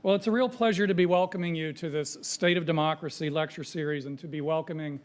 Well, it's a real pleasure to be welcoming you to this State of Democracy lecture series and to be welcoming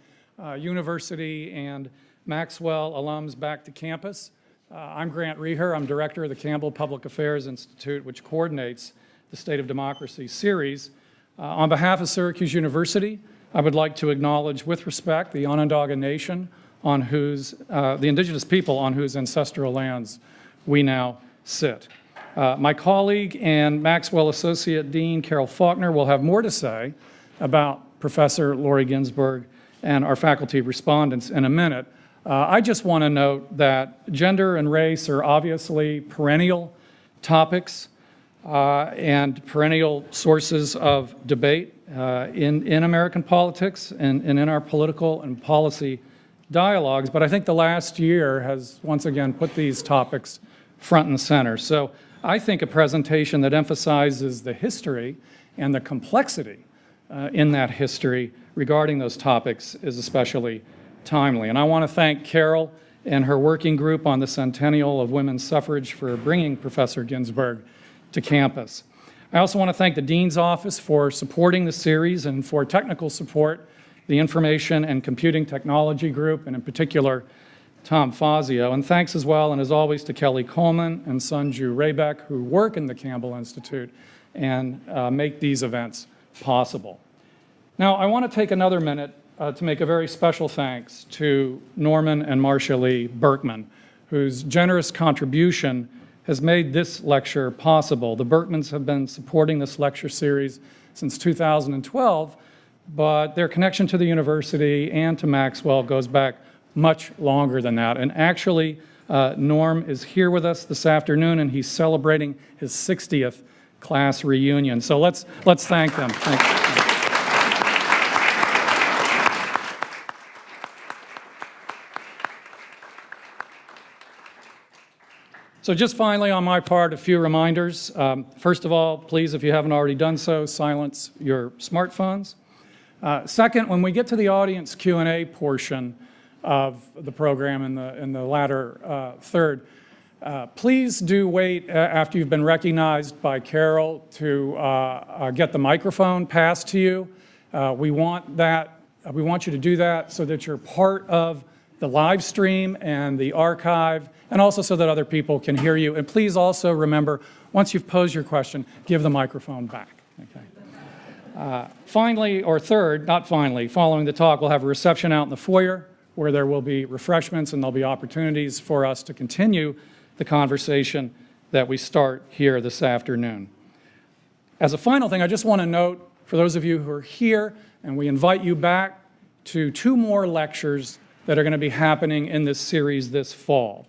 university and Maxwell alums back to campus. I'm Grant Reher. I'm director of the Campbell Public Affairs Institute, which coordinates the State of Democracy series. On behalf of Syracuse University, I would like to acknowledge with respect the Onondaga Nation, on whose, the indigenous people on whose ancestral lands we now sit. My colleague and Maxwell Associate Dean Carol Faulkner will have more to say about Professor Lori Ginzberg and our faculty respondents in a minute. I just want to note that gender and race are obviously perennial topics and perennial sources of debate in American politics and in our political and policy dialogues, but I think the last year has once again put these topics front and center. So I think a presentation that emphasizes the history and the complexity in that history regarding those topics is especially timely. And I want to thank Carol and her working group on the centennial of women's suffrage for bringing Professor Ginzberg to campus. I also want to thank the Dean's Office for supporting the series and for technical support, the Information and Computing Technology Group, and in particular, Tom Fazio. And thanks as well, and as always, to Kelly Coleman and Sunju Raybeck, who work in the Campbell Institute and make these events possible. Now, I want to take another minute to make a very special thanks to Norman and Marcia Lee Berkman, whose generous contribution has made this lecture possible. The Berkmans have been supporting this lecture series since 2012, but their connection to the university and to Maxwell goes back much longer than that. And actually, Norm is here with us this afternoon, and he's celebrating his 60th class reunion. So let's thank them. Thank you. So just finally, on my part, a few reminders. First of all, please, if you haven't already done so, silence your smartphones. Second, when we get to the audience Q&A portion of the program in the latter third, please do wait after you've been recognized by Carol to get the microphone passed to you. We want you to do that so that you're part of the live stream and the archive, and also so that other people can hear you. And please also remember, once you've posed your question, give the microphone back. Okay. Finally, or third, not finally, following the talk, we'll have a reception out in the foyer where there will be refreshments and there'll be opportunities for us to continue the conversation that we start here this afternoon. As a final thing, I just want to note, for those of you who are here, and we invite you back to 2 more lectures that are going to be happening in this series this fall.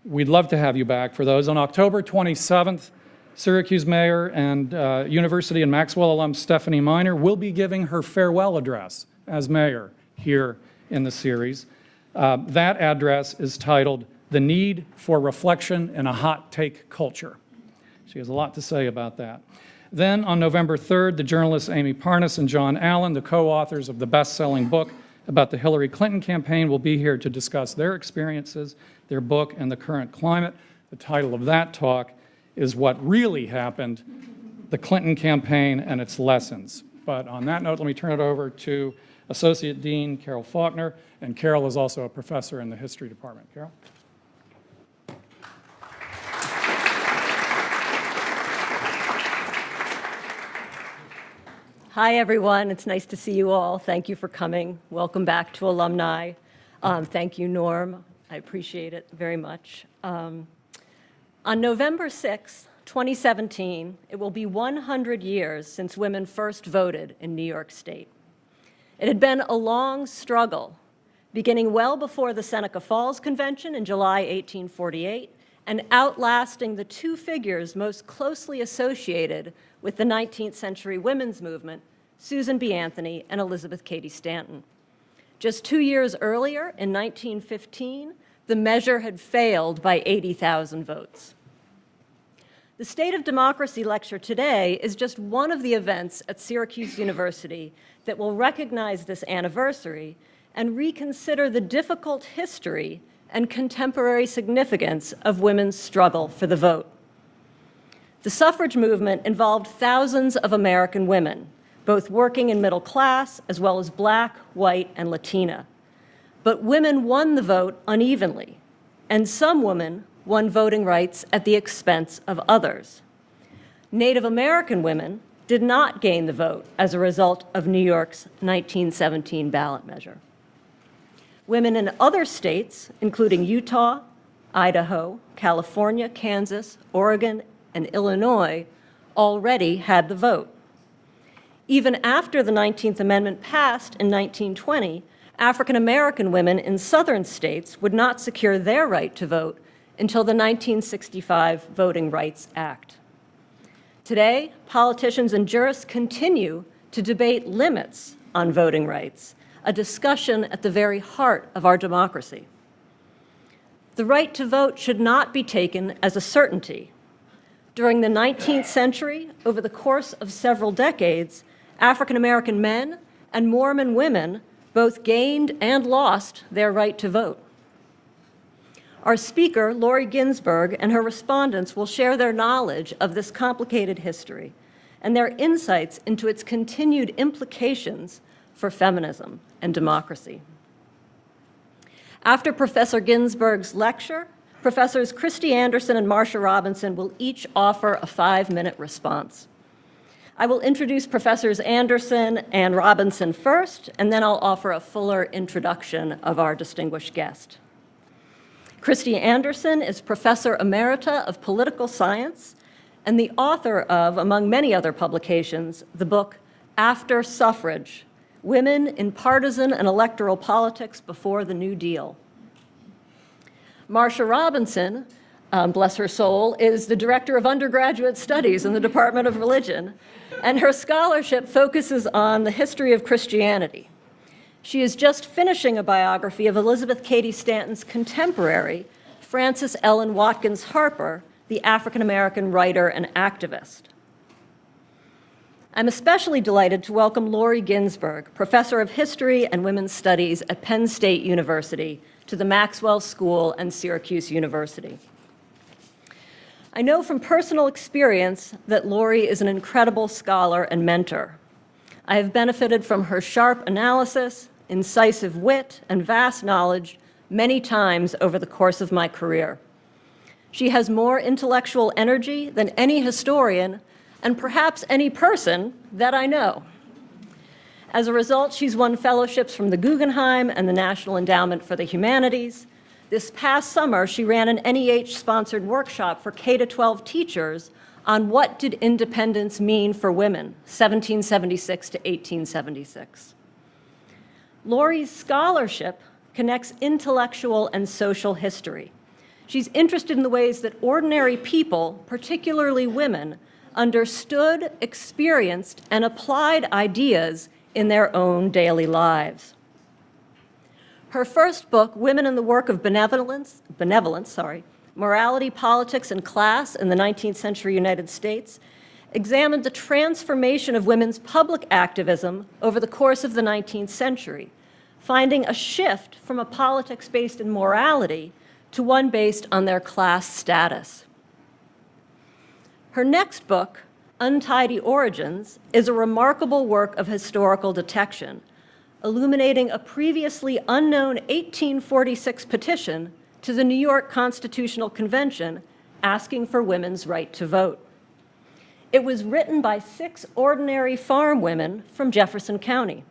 We'd love to have you back for those. On October 27th, Syracuse Mayor and University and Maxwell alum Stephanie Miner will be giving her farewell address as mayor here in the series. That address is titled, "The Need for Reflection in a Hot Take Culture." She has a lot to say about that. Then on November 3rd, the journalists Amy Parnas and John Allen, the co-authors of the best-selling book about the Hillary Clinton campaign, will be here to discuss their experiences, their book, and the current climate. The title of that talk is What Really Happened, the Clinton Campaign and Its Lessons. But on that note, let me turn it over to Associate Dean Carol Faulkner, and Carol is also a professor in the history department. Carol? Hi, everyone. It's nice to see you all. Thank you for coming. Welcome back to alumni. Thank you, Norm. I appreciate it very much. On November 6, 2017, it will be 100 years since women first voted in New York State. It had been a long struggle, beginning well before the Seneca Falls Convention in July 1848, and outlasting the 2 figures most closely associated with the 19th century women's movement, Susan B. Anthony and Elizabeth Cady Stanton. Just 2 years earlier, in 1915, the measure had failed by 80,000 votes. The State of Democracy lecture today is just one of the events at Syracuse University that will recognize this anniversary and reconsider the difficult history and contemporary significance of women's struggle for the vote. The suffrage movement involved thousands of American women, both working and middle class, as well as Black, white, and Latina. But women won the vote unevenly, and some women won voting rights at the expense of others. Native American women did not gain the vote as a result of New York's 1917 ballot measure. Women in other states, including Utah, Idaho, California, Kansas, Oregon, and Illinois, already had the vote. Even after the 19th Amendment passed in 1920, African American women in southern states would not secure their right to vote until the 1965 Voting Rights Act. Today, politicians and jurists continue to debate limits on voting rights, a discussion at the very heart of our democracy. The right to vote should not be taken as a certainty. During the 19th century, over the course of several decades, African American men and Mormon women both gained and lost their right to vote. Our speaker, Lori Ginzberg, and her respondents will share their knowledge of this complicated history and their insights into its continued implications for feminism and democracy. After Professor Ginzberg's lecture, Professors Cady Anderson and Marsha Robinson will each offer a 5-minute response. I will introduce Professors Anderson and Robinson first, and then I'll offer a fuller introduction of our distinguished guest. Cady Anderson is Professor Emerita of Political Science and the author of, among many other publications, the book After Suffrage: Women in Partisan and Electoral Politics Before the New Deal. Marsha Robinson, bless her soul, is the Director of Undergraduate Studies in the Department of Religion, and her scholarship focuses on the history of Christianity. She is just finishing a biography of Elizabeth Cady Stanton's contemporary, Frances Ellen Watkins Harper, the African-American writer and activist. I'm especially delighted to welcome Lori Ginzberg, Professor of History and Women's Studies at Penn State University, to the Maxwell School and Syracuse University. I know from personal experience that Lori is an incredible scholar and mentor. I have benefited from her sharp analysis, incisive wit, and vast knowledge many times over the course of my career. She has more intellectual energy than any historian and perhaps any person that I know. As a result, she's won fellowships from the Guggenheim and the National Endowment for the Humanities. This past summer, she ran an NEH-sponsored workshop for K-12 teachers on what did independence mean for women, 1776 to 1876. Lori's scholarship connects intellectual and social history. She's interested in the ways that ordinary people, particularly women, understood, experienced, and applied ideas in their own daily lives. Her first book, Women in the Work of Benevolence, Morality, Politics, and Class in the 19th Century United States, examined the transformation of women's public activism over the course of the 19th century, finding a shift from a politics based in morality to one based on their class status. Her next book, Untidy Origins, is a remarkable work of historical detection, illuminating a previously unknown 1846 petition to the New York Constitutional Convention asking for women's right to vote. It was written by 6 ordinary farm women from Jefferson County.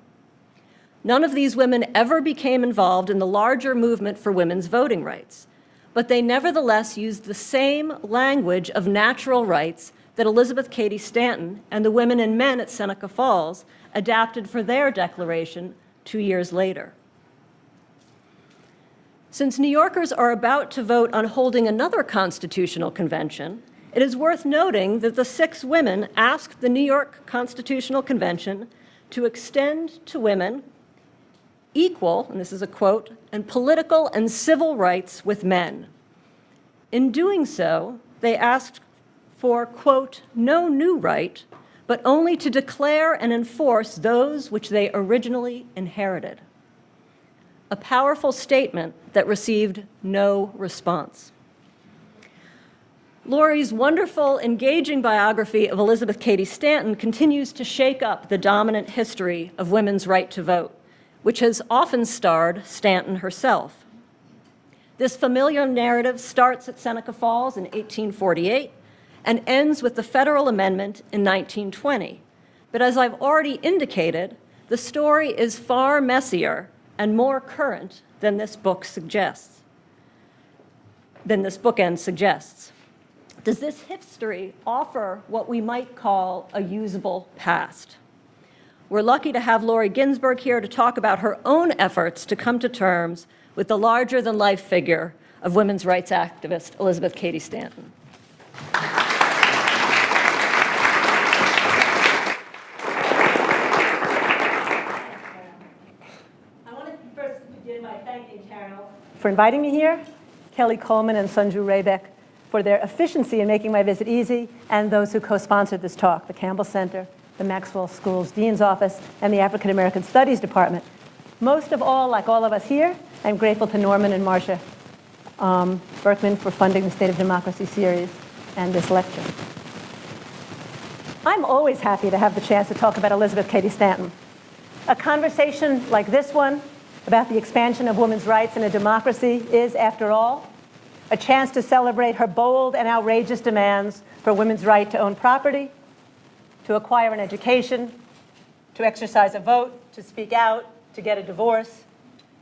None of these women ever became involved in the larger movement for women's voting rights, but they nevertheless used the same language of natural rights that Elizabeth Cady Stanton and the women and men at Seneca Falls adapted for their declaration 2 years later. Since New Yorkers are about to vote on holding another constitutional convention, it is worth noting that the 6 women asked the New York Constitutional Convention to extend to women equal, and this is a quote, and political and civil rights with men. In doing so, they asked for, quote, no new right, but only to declare and enforce those which they originally inherited. A powerful statement that received no response. Laurie's wonderful, engaging biography of Elizabeth Cady Stanton continues to shake up the dominant history of women's right to vote, which has often starred Stanton herself. This familiar narrative starts at Seneca Falls in 1848 and ends with the federal amendment in 1920. But as I've already indicated, the story is far messier and more current than this bookend suggests. Does this history offer what we might call a usable past? We're lucky to have Laurie Ginzberg here to talk about her own efforts to come to terms with the larger-than-life figure of women's rights activist Elizabeth Cady Stanton. I want to first begin by thanking Carol for inviting me here, Kelly Coleman and Sunju Raybeck for their efficiency in making my visit easy, and those who co-sponsored this talk, the Campbell Center, the Maxwell School's Dean's Office, and the African American Studies Department. Most of all, like all of us here, I'm grateful to Norman and Marcia Berkman for funding the State of Democracy series and this lecture. I'm always happy to have the chance to talk about Elizabeth Cady Stanton. A conversation like this one about the expansion of women's rights in a democracy is, after all, a chance to celebrate her bold and outrageous demands for women's right to own property, to acquire an education, to exercise a vote, to speak out, to get a divorce.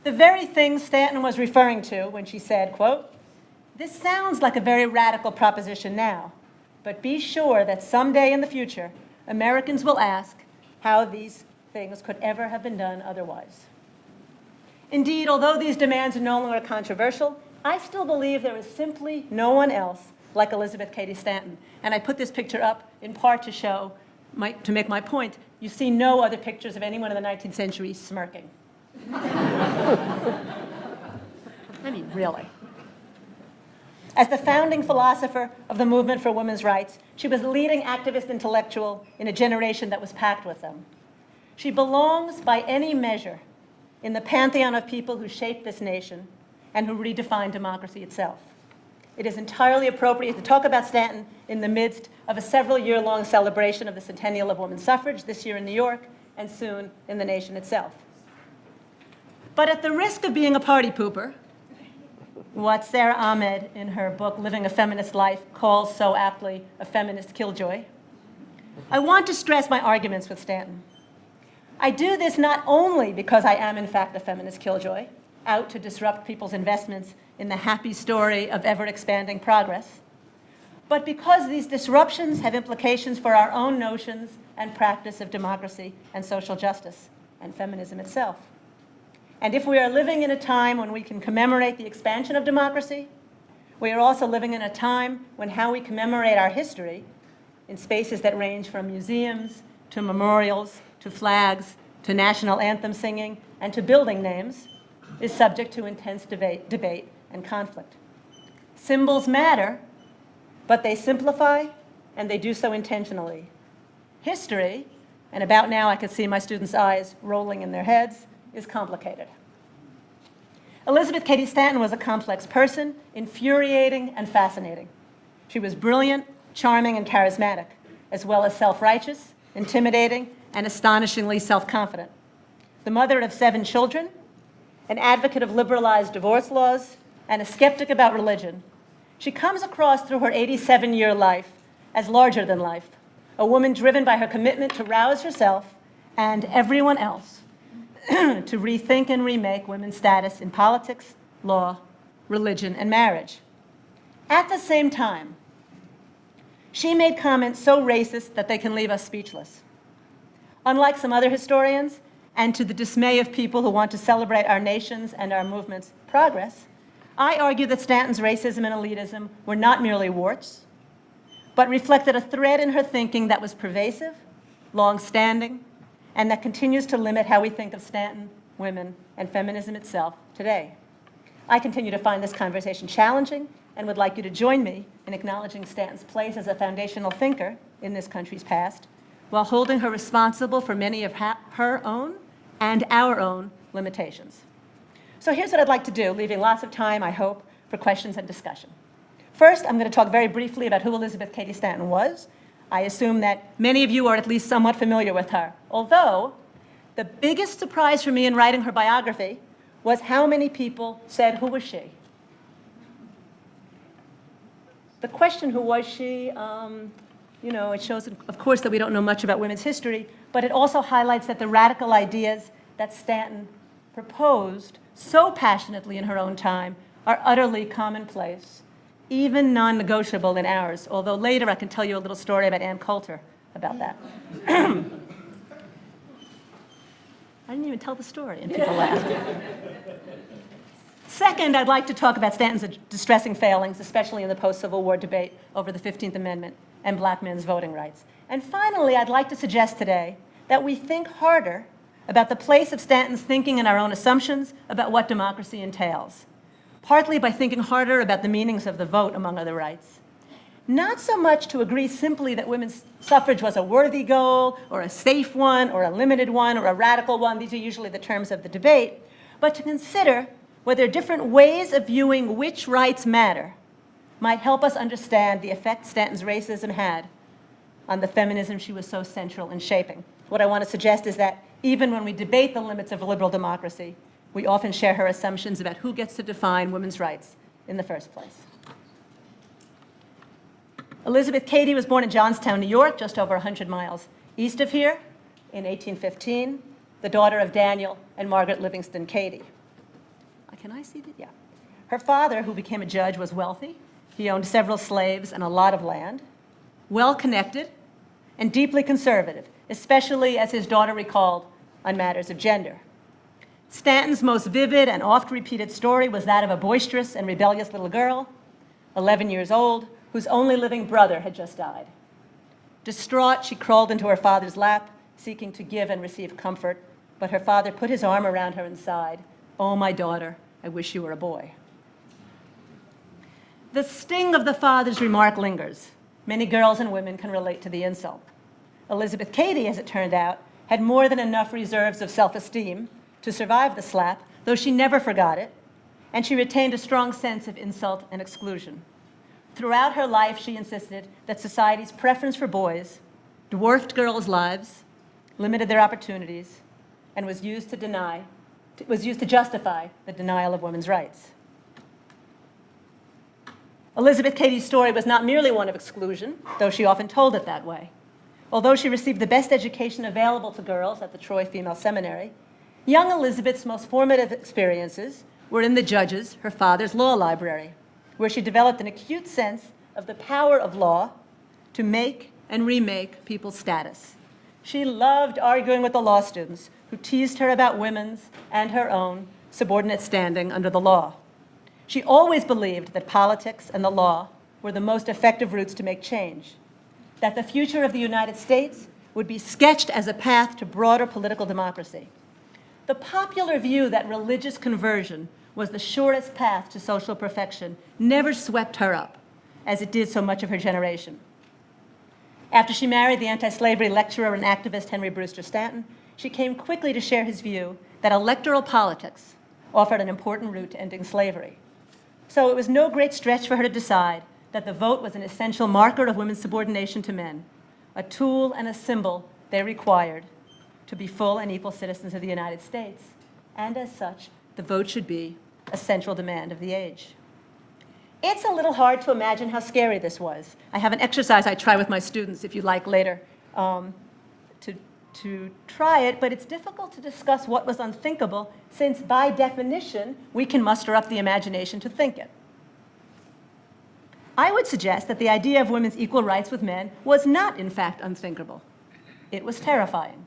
The very thing Stanton was referring to when she said, quote, "This sounds like a very radical proposition now, but be sure that someday in the future, Americans will ask how these things could ever have been done otherwise." Indeed, although these demands are no longer controversial, I still believe there is simply no one else like Elizabeth Cady Stanton. And I put this picture up in part to show, to make my point. You see no other pictures of anyone in the 19th century smirking. I mean, really. As the founding philosopher of the movement for women's rights, she was a leading activist intellectual in a generation that was packed with them. She belongs, by any measure, in the pantheon of people who shaped this nation and who redefined democracy itself. It is entirely appropriate to talk about Stanton in the midst of a several-year-long celebration of the centennial of women's suffrage, this year in New York, and soon in the nation itself. But at the risk of being a party pooper, what Sarah Ahmed, in her book Living a Feminist Life, calls so aptly a feminist killjoy, I want to stress my arguments with Stanton. I do this not only because I am, in fact, a feminist killjoy, out to disrupt people's investments in the happy story of ever-expanding progress, but because these disruptions have implications for our own notions and practice of democracy and social justice and feminism itself. And if we are living in a time when we can commemorate the expansion of democracy, we are also living in a time when how we commemorate our history in spaces that range from museums to memorials to flags to national anthem singing and to building names is subject to intense debate and conflict. Symbols matter, but they simplify, and they do so intentionally. History, and about now I can see my students' eyes rolling in their heads, is complicated. Elizabeth Cady Stanton was a complex person, infuriating and fascinating. She was brilliant, charming, and charismatic, as well as self-righteous, intimidating, and astonishingly self-confident. The mother of 7 children, an advocate of liberalized divorce laws, and a skeptic about religion, she comes across through her 87-year life as larger than life, a woman driven by her commitment to rouse herself and everyone else to rethink and remake women's status in politics, law, religion, and marriage. At the same time, she made comments so racist that they can leave us speechless. Unlike some other historians, and to the dismay of people who want to celebrate our nation's and our movement's progress, I argue that Stanton's racism and elitism were not merely warts, but reflected a thread in her thinking that was pervasive, long-standing, and that continues to limit how we think of Stanton, women, and feminism itself today. I continue to find this conversation challenging and would like you to join me in acknowledging Stanton's place as a foundational thinker in this country's past, while holding her responsible for many of her own and our own limitations. So here's what I'd like to do, leaving lots of time, I hope, for questions and discussion. First, I'm going to talk very briefly about who Elizabeth Cady Stanton was. I assume that many of you are at least somewhat familiar with her, although the biggest surprise for me in writing her biography was how many people said, who was she? The question, who was she, it shows, of course, that we don't know much about women's history, but it also highlights that the radical ideas that Stanton proposed so passionately in her own time are utterly commonplace, even non-negotiable in ours, although later I can tell you a little story about Ann Coulter about that. I didn't even tell the story, and people laughed. Second, I'd like to talk about Stanton's distressing failings, especially in the post-Civil War debate over the 15th Amendment and black men's voting rights. And finally, I'd like to suggest today that we think harder about the place of Stanton's thinking and our own assumptions about what democracy entails, partly by thinking harder about the meanings of the vote, among other rights. Not so much to agree simply that women's suffrage was a worthy goal, or a safe one, or a limited one, or a radical one. These are usually the terms of the debate. But to consider whether different ways of viewing which rights matter might help us understand the effect Stanton's racism had on the feminism she was so central in shaping. What I want to suggest is that even when we debate the limits of liberal democracy, we often share her assumptions about who gets to define women's rights in the first place. Elizabeth Cady was born in Johnstown, New York, just over 100 miles east of here, in 1815, the daughter of Daniel and Margaret Livingston Cady. Can I see that? Yeah. Her father, who became a judge, was wealthy. He owned several slaves and a lot of land, well-connected, and deeply conservative, especially as his daughter recalled on matters of gender. Stanton's most vivid and oft-repeated story was that of a boisterous and rebellious little girl, 11 years old, whose only living brother had just died. Distraught, she crawled into her father's lap, seeking to give and receive comfort, but her father put his arm around her and sighed, "Oh, my daughter, I wish you were a boy." The sting of the father's remark lingers. Many girls and women can relate to the insult. Elizabeth Cady, as it turned out, had more than enough reserves of self-esteem to survive the slap, though she never forgot it, and she retained a strong sense of insult and exclusion. Throughout her life, she insisted that society's preference for boys dwarfed girls' lives, limited their opportunities, and was used to justify the denial of women's rights. Elizabeth Cady's story was not merely one of exclusion, though she often told it that way. Although she received the best education available to girls at the Troy Female Seminary, young Elizabeth's most formative experiences were in the Judge's, her father's law library, where she developed an acute sense of the power of law to make and remake people's status. She loved arguing with the law students who teased her about women's and her own subordinate standing under the law. She always believed that politics and the law were the most effective routes to make change, that the future of the United States would be sketched as a path to broader political democracy. The popular view that religious conversion was the surest path to social perfection never swept her up, as it did so much of her generation. After she married the anti-slavery lecturer and activist Henry Brewster Stanton, she came quickly to share his view that electoral politics offered an important route to ending slavery. So it was no great stretch for her to decide that the vote was an essential marker of women's subordination to men, a tool and a symbol they required to be full and equal citizens of the United States, and as such, the vote should be a central demand of the age. It's a little hard to imagine how scary this was. I have an exercise I try with my students, if you'd like later, to try it, but it's difficult to discuss what was unthinkable, since by definition, we can muster up the imagination to think it. I would suggest that the idea of women's equal rights with men was not, in fact, unthinkable. It was terrifying.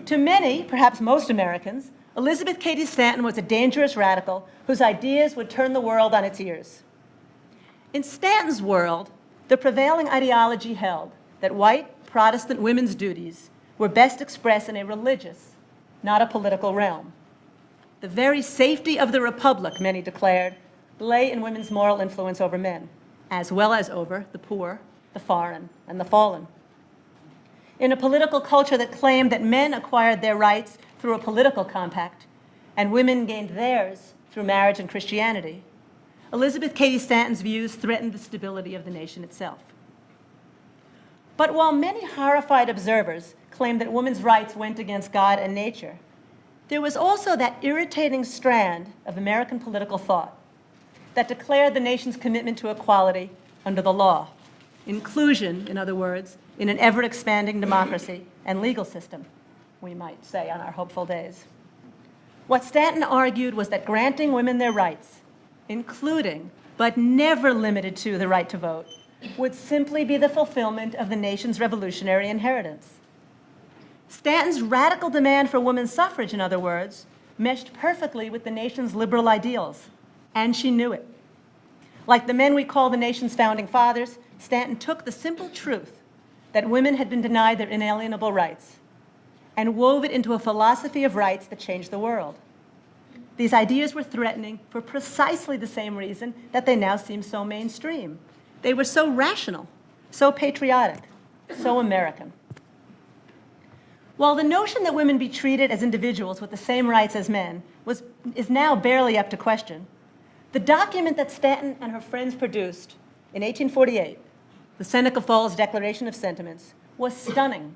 To many, perhaps most Americans, Elizabeth Cady Stanton was a dangerous radical whose ideas would turn the world on its ears. In Stanton's world, the prevailing ideology held that white Protestant women's duties were best expressed in a religious, not a political realm. The very safety of the republic, many declared, lay in women's moral influence over men, as well as over the poor, the foreign, and the fallen. In a political culture that claimed that men acquired their rights through a political compact and women gained theirs through marriage and Christianity, Elizabeth Cady Stanton's views threatened the stability of the nation itself. But while many horrified observers claimed that women's rights went against God and nature, there was also that irritating strand of American political thought that declared the nation's commitment to equality under the law, inclusion, in other words, in an ever-expanding democracy and legal system, we might say on our hopeful days. What Stanton argued was that granting women their rights, including but never limited to the right to vote, would simply be the fulfillment of the nation's revolutionary inheritance. Stanton's radical demand for women's suffrage, in other words, meshed perfectly with the nation's liberal ideals, and she knew it. Like the men we call the nation's founding fathers, Stanton took the simple truth that women had been denied their inalienable rights and wove it into a philosophy of rights that changed the world. These ideas were threatening for precisely the same reason that they now seem so mainstream. They were so rational, so patriotic, so American. While the notion that women be treated as individuals with the same rights as men is now barely up to question, the document that Stanton and her friends produced in 1848, the Seneca Falls Declaration of Sentiments, was stunning,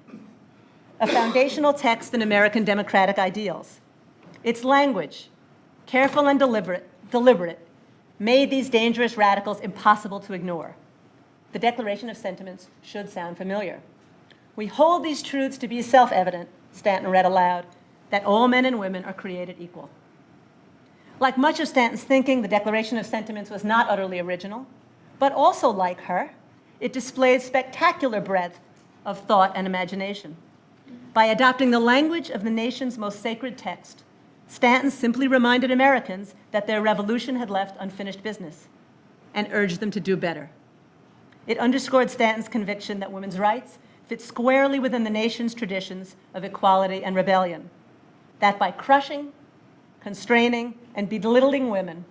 a foundational text in American democratic ideals. Its language, careful and deliberate, made these dangerous radicals impossible to ignore. The Declaration of Sentiments should sound familiar. We hold these truths to be self-evident, Stanton read aloud, that all men and women are created equal. Like much of Stanton's thinking, the Declaration of Sentiments was not utterly original, but also like her, it displayed spectacular breadth of thought and imagination. By adopting the language of the nation's most sacred text, Stanton simply reminded Americans that their revolution had left unfinished business and urged them to do better. It underscored Stanton's conviction that women's rights fit squarely within the nation's traditions of equality and rebellion, that by crushing, constraining, and belittling women,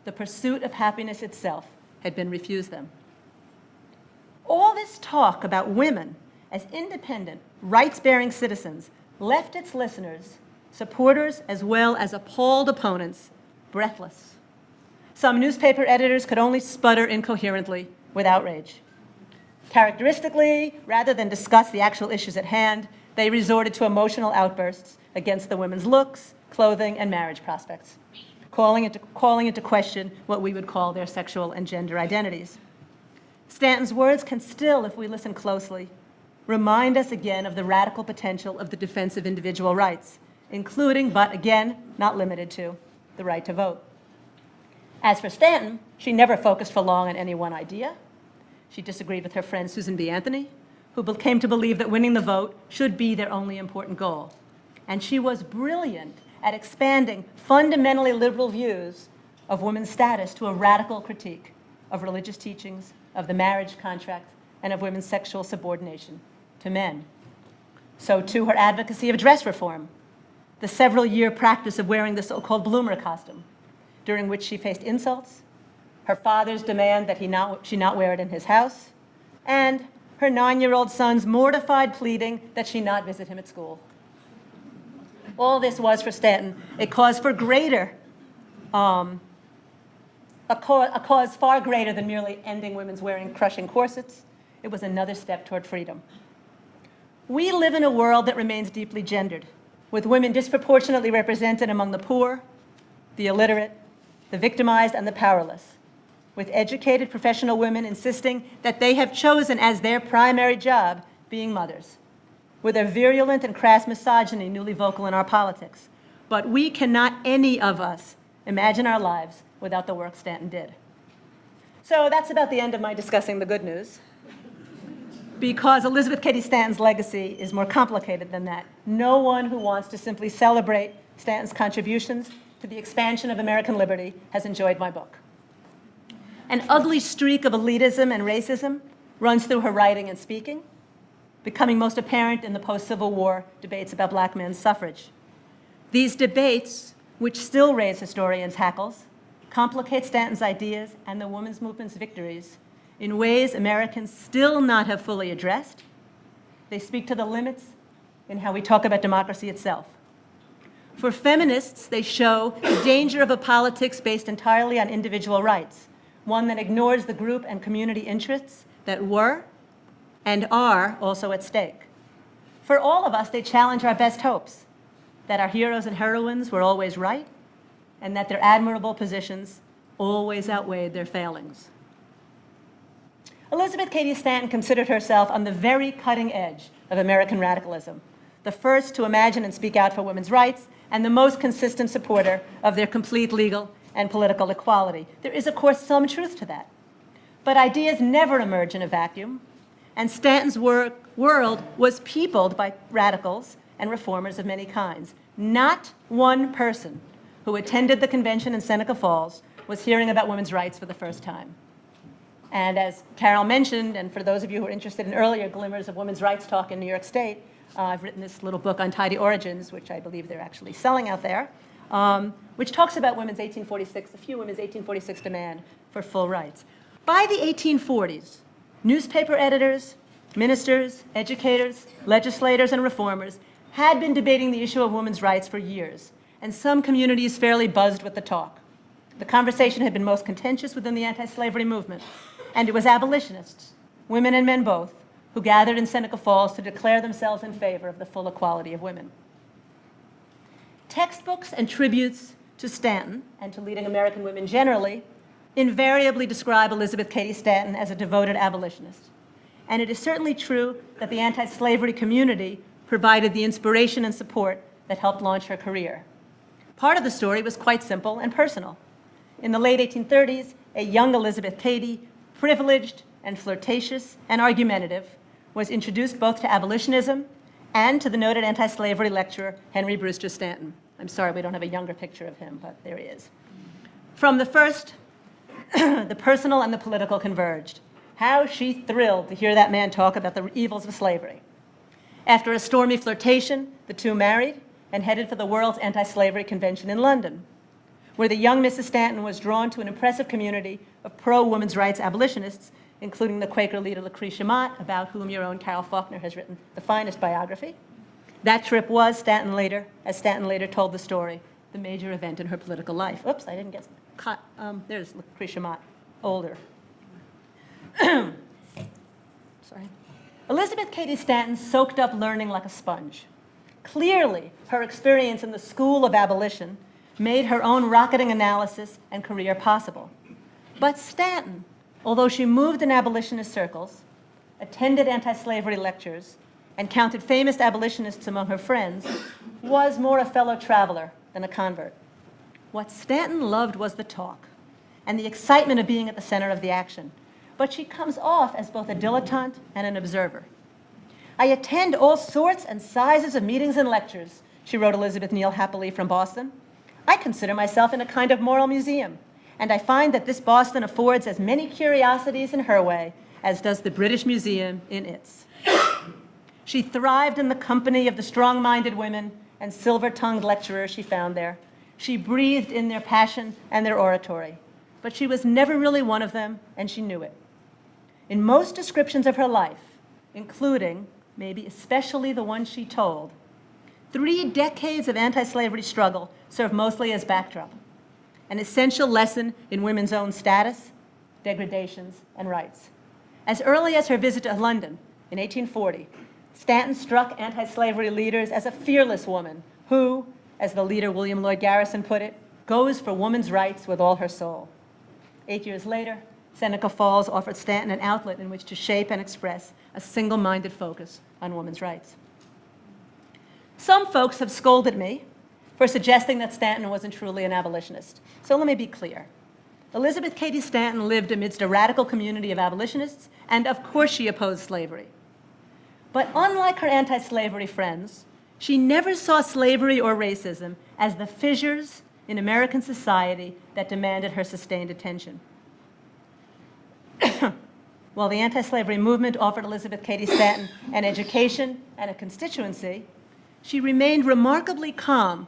the pursuit of happiness itself had been refused them. All this talk about women as independent, rights-bearing citizens left its listeners, supporters as well as appalled opponents, breathless. Some newspaper editors could only sputter incoherently with outrage. Characteristically, rather than discuss the actual issues at hand, they resorted to emotional outbursts against the women's looks, clothing, and marriage prospects, calling into question what we would call their sexual and gender identities. Stanton's words can still, if we listen closely, remind us again of the radical potential of the defense of individual rights, including, but again, not limited to, the right to vote. As for Stanton, she never focused for long on any one idea. She disagreed with her friend Susan B. Anthony, who came to believe that winning the vote should be their only important goal. And she was brilliant at expanding fundamentally liberal views of women's status to a radical critique of religious teachings, of the marriage contract, and of women's sexual subordination to men. So too her advocacy of dress reform, the several-year practice of wearing the so-called bloomer costume, during which she faced insults, her father's demand that she not wear it in his house, and her 9-year-old son's mortified pleading that she not visit him at school. All this was for Stanton a cause for greater, a cause far greater than merely ending women's wearing crushing corsets. It was another step toward freedom. We live in a world that remains deeply gendered, with women disproportionately represented among the poor, the illiterate, the victimized, and the powerless, with educated professional women insisting that they have chosen as their primary job being mothers, with a virulent and crass misogyny newly vocal in our politics. But we cannot, any of us, imagine our lives without the work Stanton did. So that's about the end of my discussing the good news. Because Elizabeth Cady Stanton's legacy is more complicated than that. No one who wants to simply celebrate Stanton's contributions to the expansion of American liberty has enjoyed my book. An ugly streak of elitism and racism runs through her writing and speaking, becoming most apparent in the post-Civil War debates about black men's suffrage. These debates, which still raise historians' hackles, complicate Stanton's ideas and the women's movement's victories in ways Americans still not have fully addressed. They speak to the limits in how we talk about democracy itself. For feminists, they show the danger of a politics based entirely on individual rights, one that ignores the group and community interests that were and are also at stake. For all of us, they challenge our best hopes, that our heroes and heroines were always right, and that their admirable positions always outweighed their failings. Elizabeth Cady Stanton considered herself on the very cutting edge of American radicalism, the first to imagine and speak out for women's rights, and the most consistent supporter of their complete legal and political equality. There is, of course, some truth to that. But ideas never emerge in a vacuum, and Stanton's world was peopled by radicals and reformers of many kinds. Not one person who attended the convention in Seneca Falls was hearing about women's rights for the first time. And as Carol mentioned, and for those of you who are interested in earlier glimmers of women's rights talk in New York State, I've written this little book, Untidy Origins, which I believe they're actually selling out there, which talks about women's 1846, a few women's 1846 demand for full rights. By the 1840s, newspaper editors, ministers, educators, legislators, and reformers had been debating the issue of women's rights for years, and some communities fairly buzzed with the talk. The conversation had been most contentious within the anti-slavery movement, and it was abolitionists, women and men both, who gathered in Seneca Falls to declare themselves in favor of the full equality of women. Textbooks and tributes to Stanton, and to leading American women generally, invariably describe Elizabeth Cady Stanton as a devoted abolitionist. And it is certainly true that the anti-slavery community provided the inspiration and support that helped launch her career. Part of the story was quite simple and personal. In the late 1830s, a young Elizabeth Cady, privileged and flirtatious and argumentative, was introduced both to abolitionism and to the noted anti-slavery lecturer Henry Brewster Stanton. I'm sorry we don't have a younger picture of him, but there he is. From the first, the personal and the political converged. How she thrilled to hear that man talk about the evils of slavery. After a stormy flirtation, the two married and headed for the World's Anti-Slavery Convention in London, where the young Mrs. Stanton was drawn to an impressive community of pro-women's rights abolitionists, including the Quaker leader Lucretia Mott, about whom your own Carol Faulkner has written the finest biography. That trip was, as Stanton later told the story, the major event in her political life. Oops, I didn't get caught. There's Lucretia Mott, older. Sorry. Elizabeth Cady Stanton soaked up learning like a sponge. Clearly, her experience in the school of abolition made her own rocketing analysis and career possible. But Stanton, although she moved in abolitionist circles, attended anti-slavery lectures, and counted famous abolitionists among her friends, was more a fellow traveler than a convert. What Stanton loved was the talk and the excitement of being at the center of the action. But she comes off as both a dilettante and an observer. I attend all sorts and sizes of meetings and lectures, she wrote Elizabeth Neal happily from Boston. I consider myself in a kind of moral museum, and I find that this Boston affords as many curiosities in her way as does the British Museum in its. She thrived in the company of the strong-minded women and silver-tongued lecturers she found there. She breathed in their passion and their oratory, but she was never really one of them, and she knew it. In most descriptions of her life, including, maybe especially the one she told, 3 decades of anti-slavery struggle serve mostly as backdrop, an essential lesson in women's own status, degradations, and rights. As early as her visit to London in 1840, Stanton struck anti-slavery leaders as a fearless woman who, as the leader William Lloyd Garrison put it, goes for women's rights with all her soul. 8 years later, Seneca Falls offered Stanton an outlet in which to shape and express a single-minded focus on women's rights. Some folks have scolded me for suggesting that Stanton wasn't truly an abolitionist. So let me be clear. Elizabeth Cady Stanton lived amidst a radical community of abolitionists, and of course she opposed slavery. But unlike her anti-slavery friends, she never saw slavery or racism as the fissures in American society that demanded her sustained attention. While the anti-slavery movement offered Elizabeth Cady Stanton an education and a constituency, she remained remarkably calm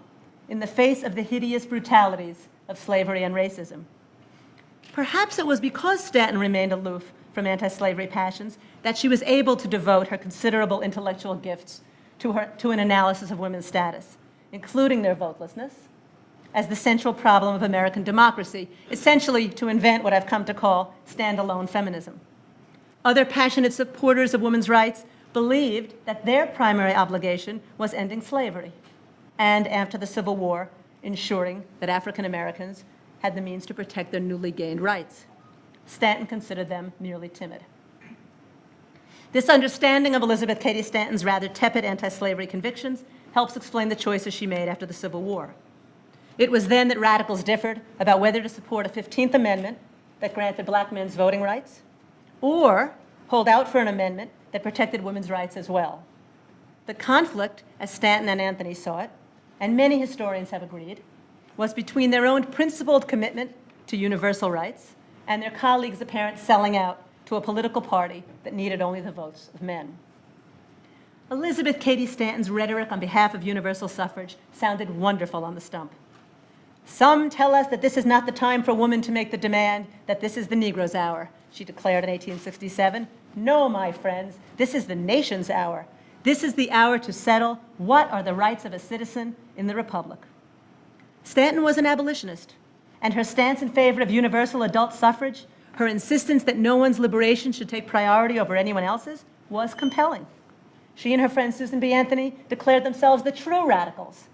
in the face of the hideous brutalities of slavery and racism. Perhaps it was because Stanton remained aloof from anti-slavery passions that she was able to devote her considerable intellectual gifts to an analysis of women's status. including their votelessness, as the central problem of American democracy, essentially to invent what I've come to call standalone feminism. Other passionate supporters of women's rights believed that their primary obligation was ending slavery, and after the Civil War, ensuring that African Americans had the means to protect their newly gained rights. Stanton considered them merely timid. This understanding of Elizabeth Cady Stanton's rather tepid anti-slavery convictions helps explain the choices she made after the Civil War. It was then that radicals differed about whether to support a 15th Amendment that granted black men's voting rights, or hold out for an amendment that protected women's rights as well. The conflict, as Stanton and Anthony saw it, and many historians have agreed, was between their own principled commitment to universal rights and their colleagues' apparent selling out to a political party that needed only the votes of men. Elizabeth Cady Stanton's rhetoric on behalf of universal suffrage sounded wonderful on the stump. Some tell us that this is not the time for women to make the demand, that this is the Negro's hour, she declared in 1867. No, my friends, this is the nation's hour. This is the hour to settle what are the rights of a citizen in the Republic. Stanton was an abolitionist, and her stance in favor of universal adult suffrage, her insistence that no one's liberation should take priority over anyone else's, was compelling. She and her friend Susan B. Anthony declared themselves the true radicals,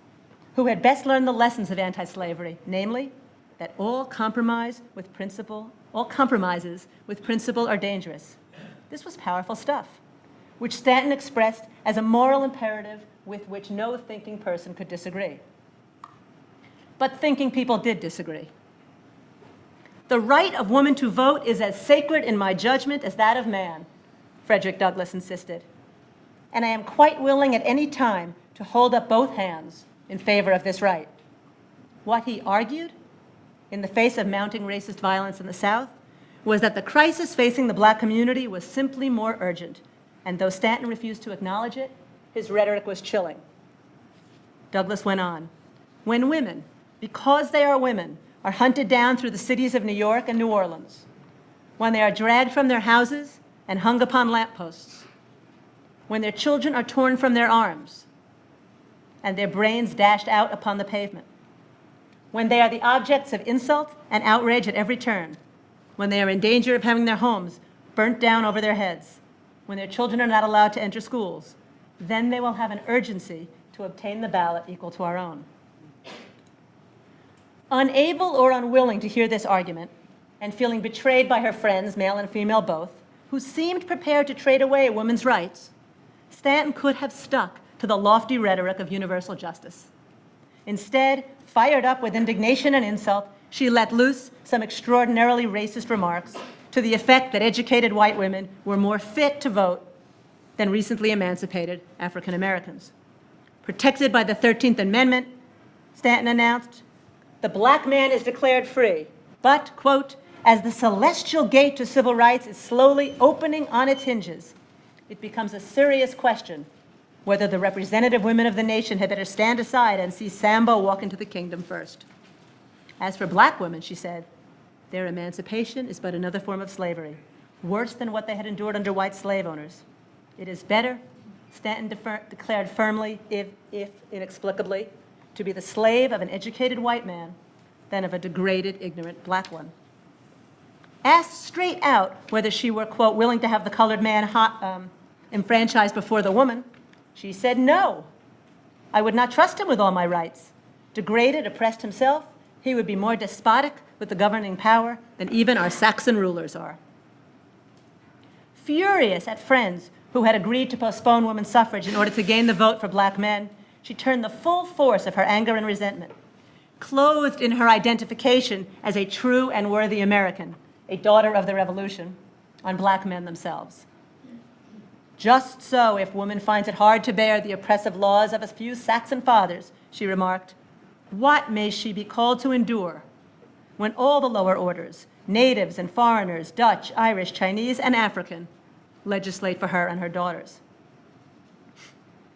who had best learned the lessons of anti-slavery, namely, that all compromises with principle are dangerous. This was powerful stuff, which Stanton expressed as a moral imperative with which no thinking person could disagree. But thinking people did disagree. The right of woman to vote is as sacred in my judgment as that of man, Frederick Douglass insisted. And I am quite willing at any time to hold up both hands in favor of this right. What he argued, in the face of mounting racist violence in the South, was that the crisis facing the black community was simply more urgent, and though Stanton refused to acknowledge it, his rhetoric was chilling. Douglass went on, when women, because they are women, are hunted down through the cities of New York and New Orleans, when they are dragged from their houses and hung upon lampposts, when their children are torn from their arms and their brains dashed out upon the pavement, when they are the objects of insult and outrage at every turn, when they are in danger of having their homes burnt down over their heads, when their children are not allowed to enter schools, then they will have an urgency to obtain the ballot equal to our own. Unable or unwilling to hear this argument, and feeling betrayed by her friends, male and female both, who seemed prepared to trade away women's rights, Stanton could have stuck to the lofty rhetoric of universal justice. Instead, fired up with indignation and insult, she let loose some extraordinarily racist remarks to the effect that educated white women were more fit to vote than recently emancipated African Americans. Protected by the 13th Amendment, Stanton announced, the black man is declared free, but, quote, as the celestial gate to civil rights is slowly opening on its hinges, it becomes a serious question whether the representative women of the nation had better stand aside and see Sambo walk into the kingdom first. As for black women, she said, their emancipation is but another form of slavery, worse than what they had endured under white slave owners. It is better, Stanton declared firmly, if inexplicably, to be the slave of an educated white man than of a degraded, ignorant black one. Asked straight out whether she were, quote, willing to have the colored man enfranchised before the woman, she said no. I would not trust him with all my rights. Degraded, oppressed himself, he would be more despotic with the governing power than even our Saxon rulers are. Furious at friends who had agreed to postpone women's suffrage in order to gain the vote for black men, she turned the full force of her anger and resentment, clothed in her identification as a true and worthy American, a daughter of the Revolution, on black men themselves. Just so, if woman finds it hard to bear the oppressive laws of a few Saxon fathers, she remarked, what may she be called to endure when all the lower orders, natives and foreigners, Dutch, Irish, Chinese, and African, legislate for her and her daughters?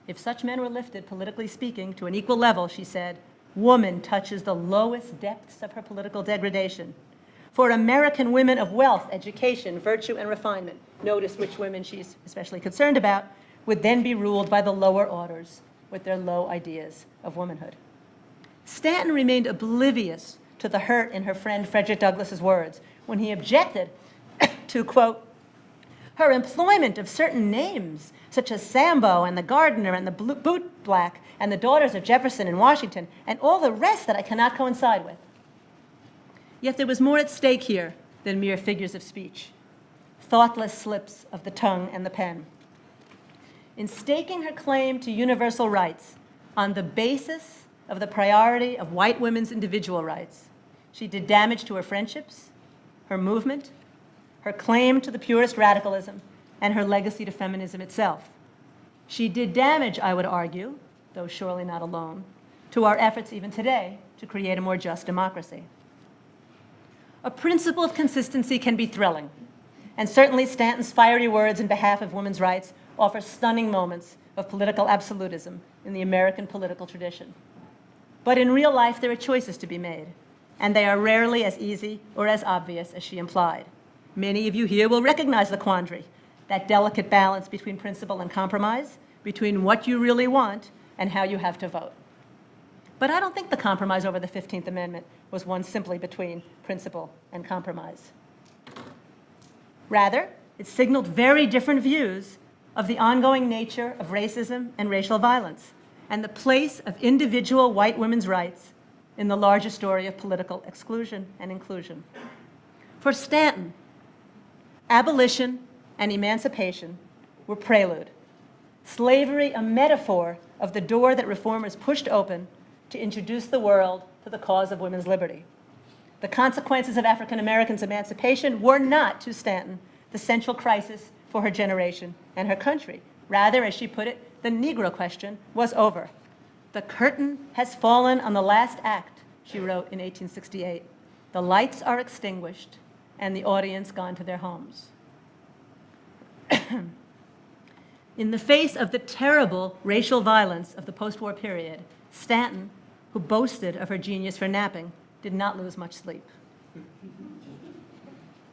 If such men were lifted, politically speaking, to an equal level, she said, woman touches the lowest depths of her political degradation. For American women of wealth, education, virtue, and refinement, notice which women she's especially concerned about, would then be ruled by the lower orders, with their low ideas of womanhood. Stanton remained oblivious to the hurt in her friend Frederick Douglass's words when he objected to, quote, her employment of certain names, such as Sambo and the Gardener and the Bootblack and the daughters of Jefferson and Washington, and all the rest that I cannot coincide with. Yet there was more at stake here than mere figures of speech, thoughtless slips of the tongue and the pen. In staking her claim to universal rights on the basis of the priority of white women's individual rights, she did damage to her friendships, her movement, her claim to the purest radicalism, and her legacy to feminism itself. She did damage, I would argue, though surely not alone, to our efforts even today to create a more just democracy. A principle of consistency can be thrilling, and certainly Stanton's fiery words in behalf of women's rights offer stunning moments of political absolutism in the American political tradition. But in real life, there are choices to be made, and they are rarely as easy or as obvious as she implied. Many of you here will recognize the quandary, that delicate balance between principle and compromise, between what you really want and how you have to vote. But I don't think the compromise over the 15th Amendment was one simply between principle and compromise. Rather, it signaled very different views of the ongoing nature of racism and racial violence, and the place of individual white women's rights in the larger story of political exclusion and inclusion. For Stanton, abolition and emancipation were prelude. Slavery, a metaphor of the door that reformers pushed open to introduce the world to the cause of women's liberty. The consequences of African Americans' emancipation were not, to Stanton, the central crisis for her generation and her country. Rather, as she put it, the Negro question was over. The curtain has fallen on the last act, she wrote in 1868. The lights are extinguished and the audience gone to their homes. In the face of the terrible racial violence of the post-war period, Stanton, who boasted of her genius for napping, did not lose much sleep.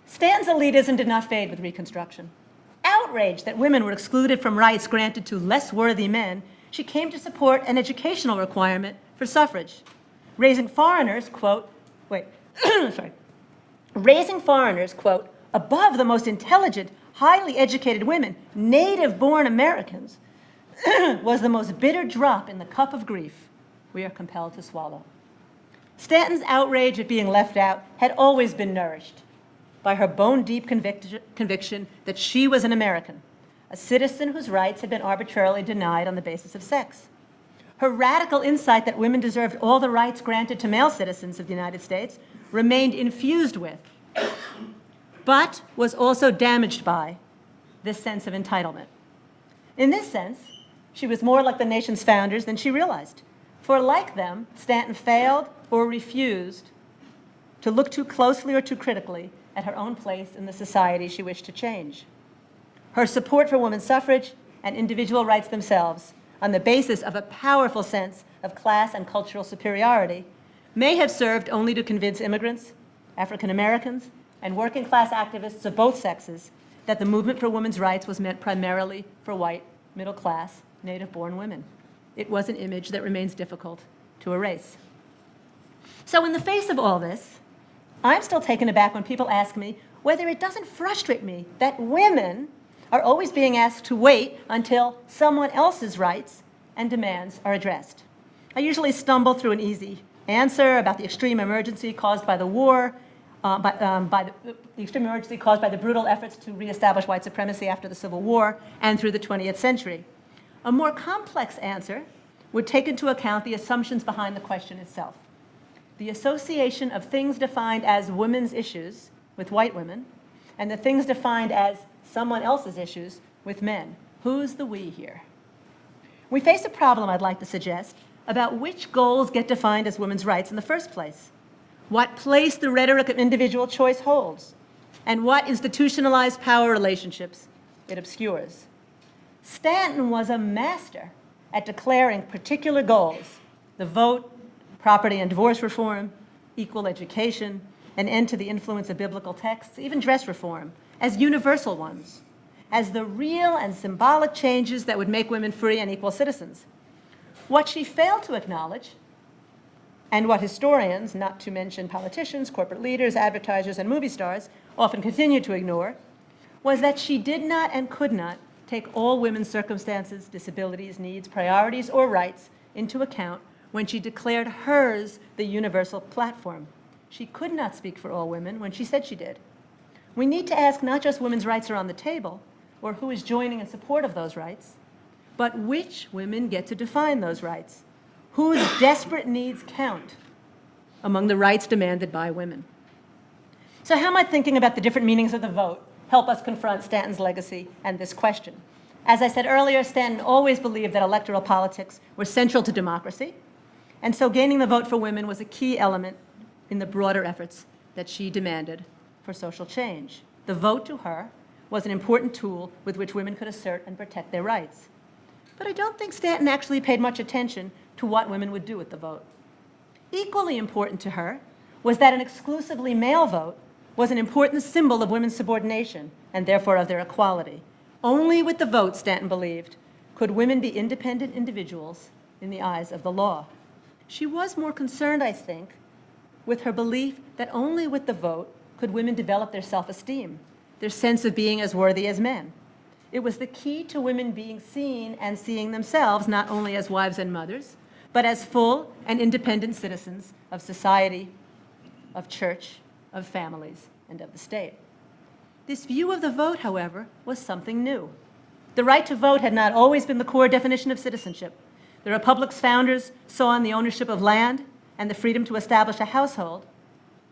Stanton's elitism did not fade with Reconstruction. Outraged that women were excluded from rights granted to less worthy men, she came to support an educational requirement for suffrage, raising foreigners, quote, raising foreigners, quote, above the most intelligent, highly educated women, native-born Americans, was the most bitter drop in the cup of grief we are compelled to swallow. Stanton's outrage at being left out had always been nourished by her bone-deep conviction that she was an American, a citizen whose rights had been arbitrarily denied on the basis of sex. Her radical insight that women deserved all the rights granted to male citizens of the United States remained infused with, but was also damaged by, this sense of entitlement. In this sense, she was more like the nation's founders than she realized. For like them, Stanton failed or refused to look too closely or too critically at her own place in the society she wished to change. Her support for women's suffrage and individual rights themselves, on the basis of a powerful sense of class and cultural superiority, may have served only to convince immigrants, African Americans, and working-class activists of both sexes that the movement for women's rights was meant primarily for white, middle-class, native-born women. It was an image that remains difficult to erase. So in the face of all this, I'm still taken aback when people ask me whether it doesn't frustrate me that women are always being asked to wait until someone else's rights and demands are addressed. I usually stumble through an easy answer about the extreme emergency caused by the war, the extreme emergency caused by the brutal efforts to reestablish white supremacy after the Civil War and through the 20th century. A more complex answer would take into account the assumptions behind the question itself. The association of things defined as women's issues with white women and the things defined as someone else's issues with men. Who's the we here? We face a problem, I'd like to suggest, about which goals get defined as women's rights in the first place, what place the rhetoric of individual choice holds, and what institutionalized power relationships it obscures. Stanton was a master at declaring particular goals: the vote, property and divorce reform, equal education, an end to the influence of biblical texts, even dress reform, as universal ones, as the real and symbolic changes that would make women free and equal citizens. What she failed to acknowledge, and what historians, not to mention politicians, corporate leaders, advertisers, and movie stars, often continue to ignore, was that she did not and could not take all women's circumstances, disabilities, needs, priorities, or rights into account when she declared hers the universal platform. She could not speak for all women when she said she did. We need to ask not just women's rights are on the table, or who is joining in support of those rights, but which women get to define those rights, whose desperate needs count among the rights demanded by women. So how might thinking about the different meanings of the vote help us confront Stanton's legacy and this question? As I said earlier, Stanton always believed that electoral politics were central to democracy, and so gaining the vote for women was a key element in the broader efforts that she demanded for social change. The vote to her was an important tool with which women could assert and protect their rights. But I don't think Stanton actually paid much attention to what women would do with the vote. Equally important to her was that an exclusively male vote was an important symbol of women's subordination and therefore of their equality. Only with the vote, Stanton believed, could women be independent individuals in the eyes of the law. She was more concerned, I think, with her belief that only with the vote could women develop their self-esteem, their sense of being as worthy as men. It was the key to women being seen and seeing themselves not only as wives and mothers, but as full and independent citizens of society, of church, of families, and of the state. This view of the vote, however, was something new. The right to vote had not always been the core definition of citizenship. The Republic's founders saw in the ownership of land and the freedom to establish a household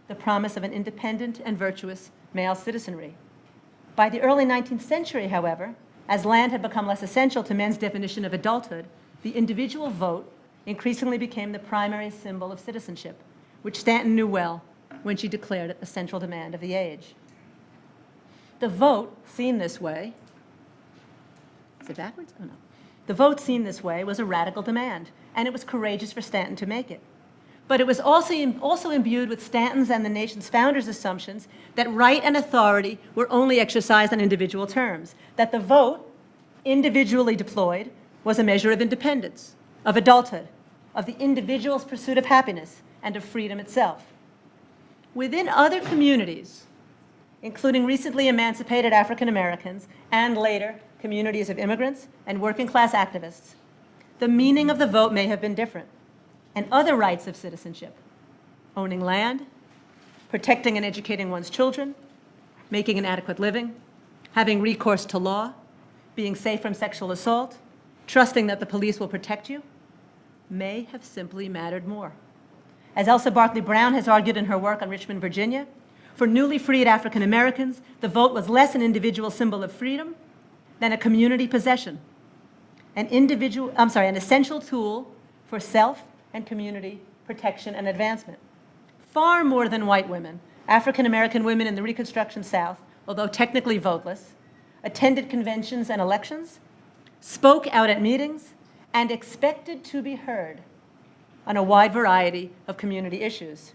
the promise of an independent and virtuous male citizenry. By the early 19th century, however, as land had become less essential to men's definition of adulthood, the individual vote increasingly became the primary symbol of citizenship, which Stanton knew well when she declared it a central demand of the age. The vote, seen this way, is it backwards? Oh, no. The vote seen this way was a radical demand, and it was courageous for Stanton to make it. But it was also imbued with Stanton's and the nation's founders' assumptions that right and authority were only exercised on individual terms, that the vote, individually deployed, was a measure of independence, of adulthood, of the individual's pursuit of happiness, and of freedom itself. Within other communities, including recently emancipated African Americans and later communities of immigrants and working-class activists, the meaning of the vote may have been different. And other rights of citizenship, owning land, protecting and educating one's children, making an adequate living, having recourse to law, being safe from sexual assault, trusting that the police will protect you, may have simply mattered more. As Elsa Barkley Brown has argued in her work on Richmond, Virginia, for newly freed African Americans, the vote was less an individual symbol of freedom than a community possession, an essential tool for self and community protection and advancement. Far more than white women, African American women in the Reconstruction South, although technically voteless, attended conventions and elections, spoke out at meetings, and expected to be heard on a wide variety of community issues.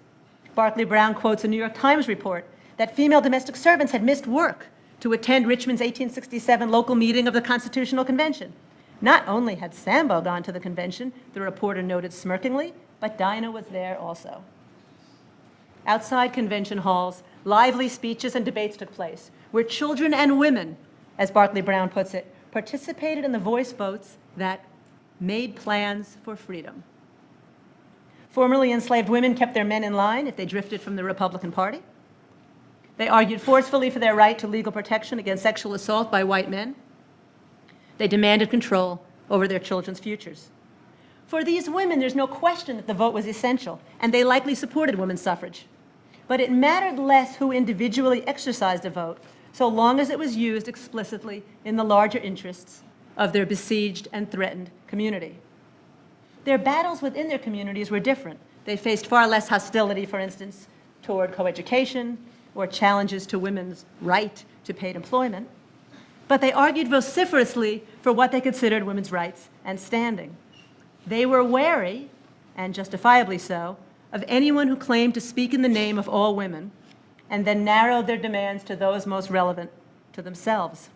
Barkley Brown quotes a New York Times report that female domestic servants had missed work to attend Richmond's 1867 local meeting of the Constitutional Convention. Not only had Sambo gone to the convention, the reporter noted smirkingly, but Dinah was there also. Outside convention halls, lively speeches and debates took place, where children and women, as Barkley Brown puts it, participated in the voice votes that made plans for freedom. Formerly enslaved women kept their men in line if they drifted from the Republican Party. They argued forcefully for their right to legal protection against sexual assault by white men. They demanded control over their children's futures. For these women, there's no question that the vote was essential, and they likely supported women's suffrage. But it mattered less who individually exercised a vote, so long as it was used explicitly in the larger interests of their besieged and threatened community. Their battles within their communities were different. They faced far less hostility, for instance, toward coeducation or challenges to women's right to paid employment. But they argued vociferously for what they considered women's rights and standing. They were wary, and justifiably so, of anyone who claimed to speak in the name of all women and then narrowed their demands to those most relevant to themselves.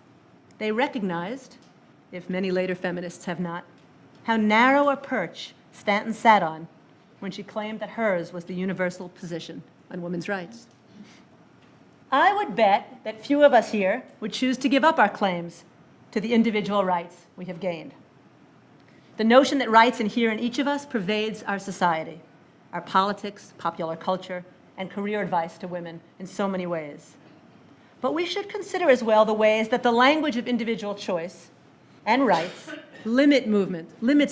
They recognized, if many later feminists have not, how narrow a perch Stanton sat on when she claimed that hers was the universal position on women's rights. I would bet that few of us here would choose to give up our claims to the individual rights we have gained. The notion that rights inhere in each of us pervades our society, our politics, popular culture, and career advice to women in so many ways. But we should consider as well the ways that the language of individual choice and rights limits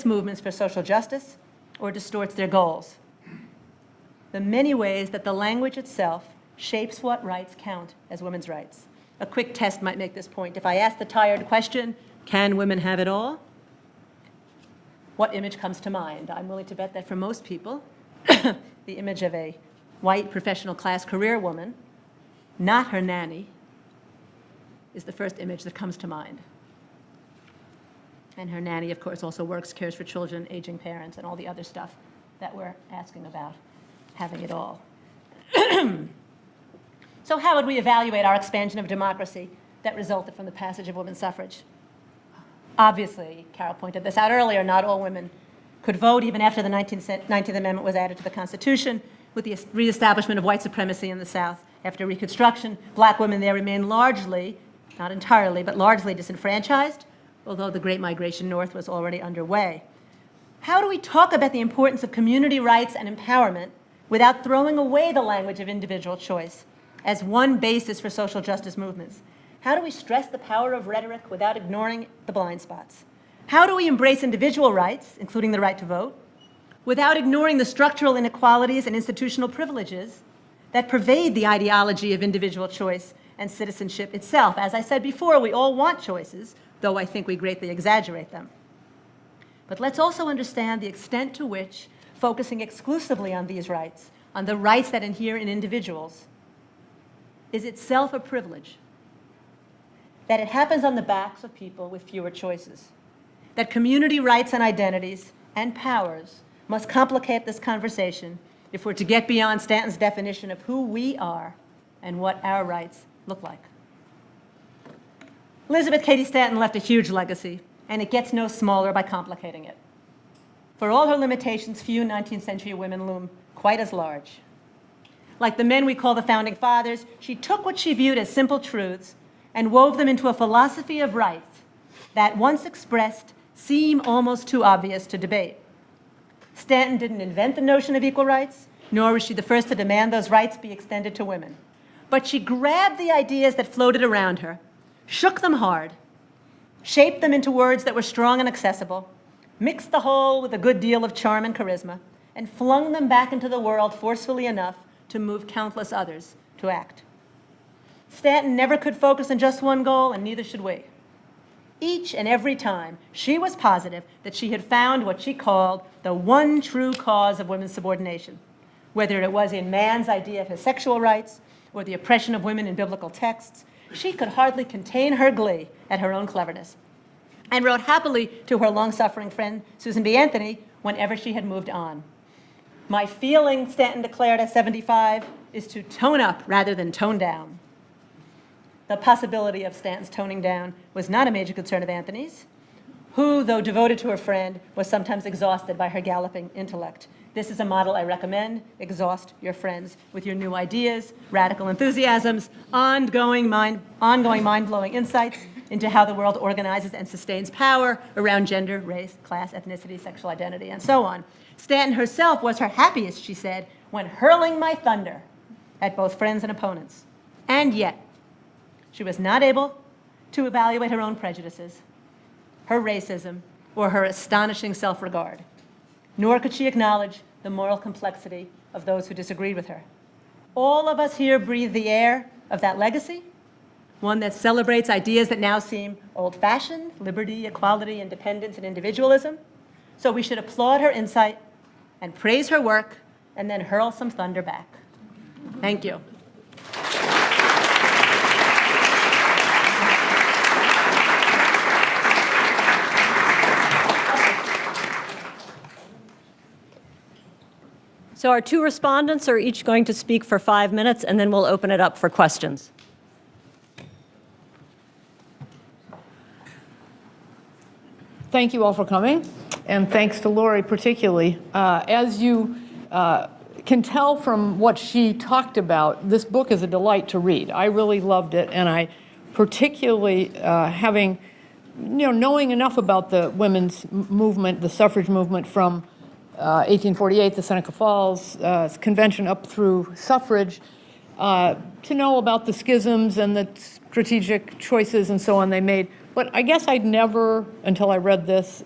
movements for social justice or distorts their goals. The many ways that the language itself shapes what rights count as women's rights. A quick test might make this point. If I ask the tired question, can women have it all? What image comes to mind? I'm willing to bet that for most people, the image of a white professional class career woman, not her nanny, is the first image that comes to mind. And her nanny, of course, also works, cares for children, aging parents, and all the other stuff that we're asking about, having it all. So how would we evaluate our expansion of democracy that resulted from the passage of women's suffrage? Obviously, Carol pointed this out earlier, not all women could vote even after the 19th Amendment was added to the Constitution. With the reestablishment of white supremacy in the South after Reconstruction, black women there remained largely, not entirely, but largely disenfranchised, although the Great Migration North was already underway. How do we talk about the importance of community rights and empowerment without throwing away the language of individual choice as one basis for social justice movements? How do we stress the power of rhetoric without ignoring the blind spots? How do we embrace individual rights, including the right to vote, without ignoring the structural inequalities and institutional privileges that pervade the ideology of individual choice and citizenship itself? As I said before, we all want choices, though I think we greatly exaggerate them. But let's also understand the extent to which focusing exclusively on these rights, on the rights that inhere in individuals, is itself a privilege. That it happens on the backs of people with fewer choices. That community rights and identities and powers must complicate this conversation if we're to get beyond Stanton's definition of who we are and what our rights look like. Elizabeth Cady Stanton left a huge legacy, and it gets no smaller by complicating it. For all her limitations, few 19th century women loom quite as large. Like the men we call the Founding Fathers, she took what she viewed as simple truths and wove them into a philosophy of rights that, once expressed, seem almost too obvious to debate. Stanton didn't invent the notion of equal rights, nor was she the first to demand those rights be extended to women. But she grabbed the ideas that floated around her, shook them hard, shaped them into words that were strong and accessible, mixed the whole with a good deal of charm and charisma, and flung them back into the world forcefully enough to move countless others to act. Stanton never could focus on just one goal, and neither should we. Each and every time, she was positive that she had found what she called the one true cause of women's subordination, whether it was in man's idea of his sexual rights or the oppression of women in biblical texts. She could hardly contain her glee at her own cleverness, and wrote happily to her long-suffering friend, Susan B. Anthony, whenever she had moved on. "My feeling," Stanton declared at 75, "is to tone up rather than tone down." The possibility of Stanton's toning down was not a major concern of Anthony's, who, though devoted to her friend, was sometimes exhausted by her galloping intellect. This is a model I recommend. Exhaust your friends with your new ideas, radical enthusiasms, ongoing mind-blowing insights into how the world organizes and sustains power around gender, race, class, ethnicity, sexual identity, and so on. Stanton herself was her happiest, she said, when hurling my thunder at both friends and opponents. And yet, she was not able to evaluate her own prejudices, her racism, or her astonishing self-regard. Nor could she acknowledge the moral complexity of those who disagreed with her. All of us here breathe the air of that legacy, one that celebrates ideas that now seem old-fashioned: liberty, equality, independence, and individualism. So we should applaud her insight and praise her work, and then hurl some thunder back. Thank you. So our two respondents are each going to speak for 5 minutes, and then we'll open it up for questions. Thank you all for coming. and thanks to Lori particularly. As you can tell from what she talked about, this book is a delight to read. I really loved it, and I particularly having, knowing enough about the women's movement, the suffrage movement from 1848, the Seneca Falls Convention up through suffrage, to know about the schisms and the strategic choices and so on they made. But I guess I'd never, until I read this,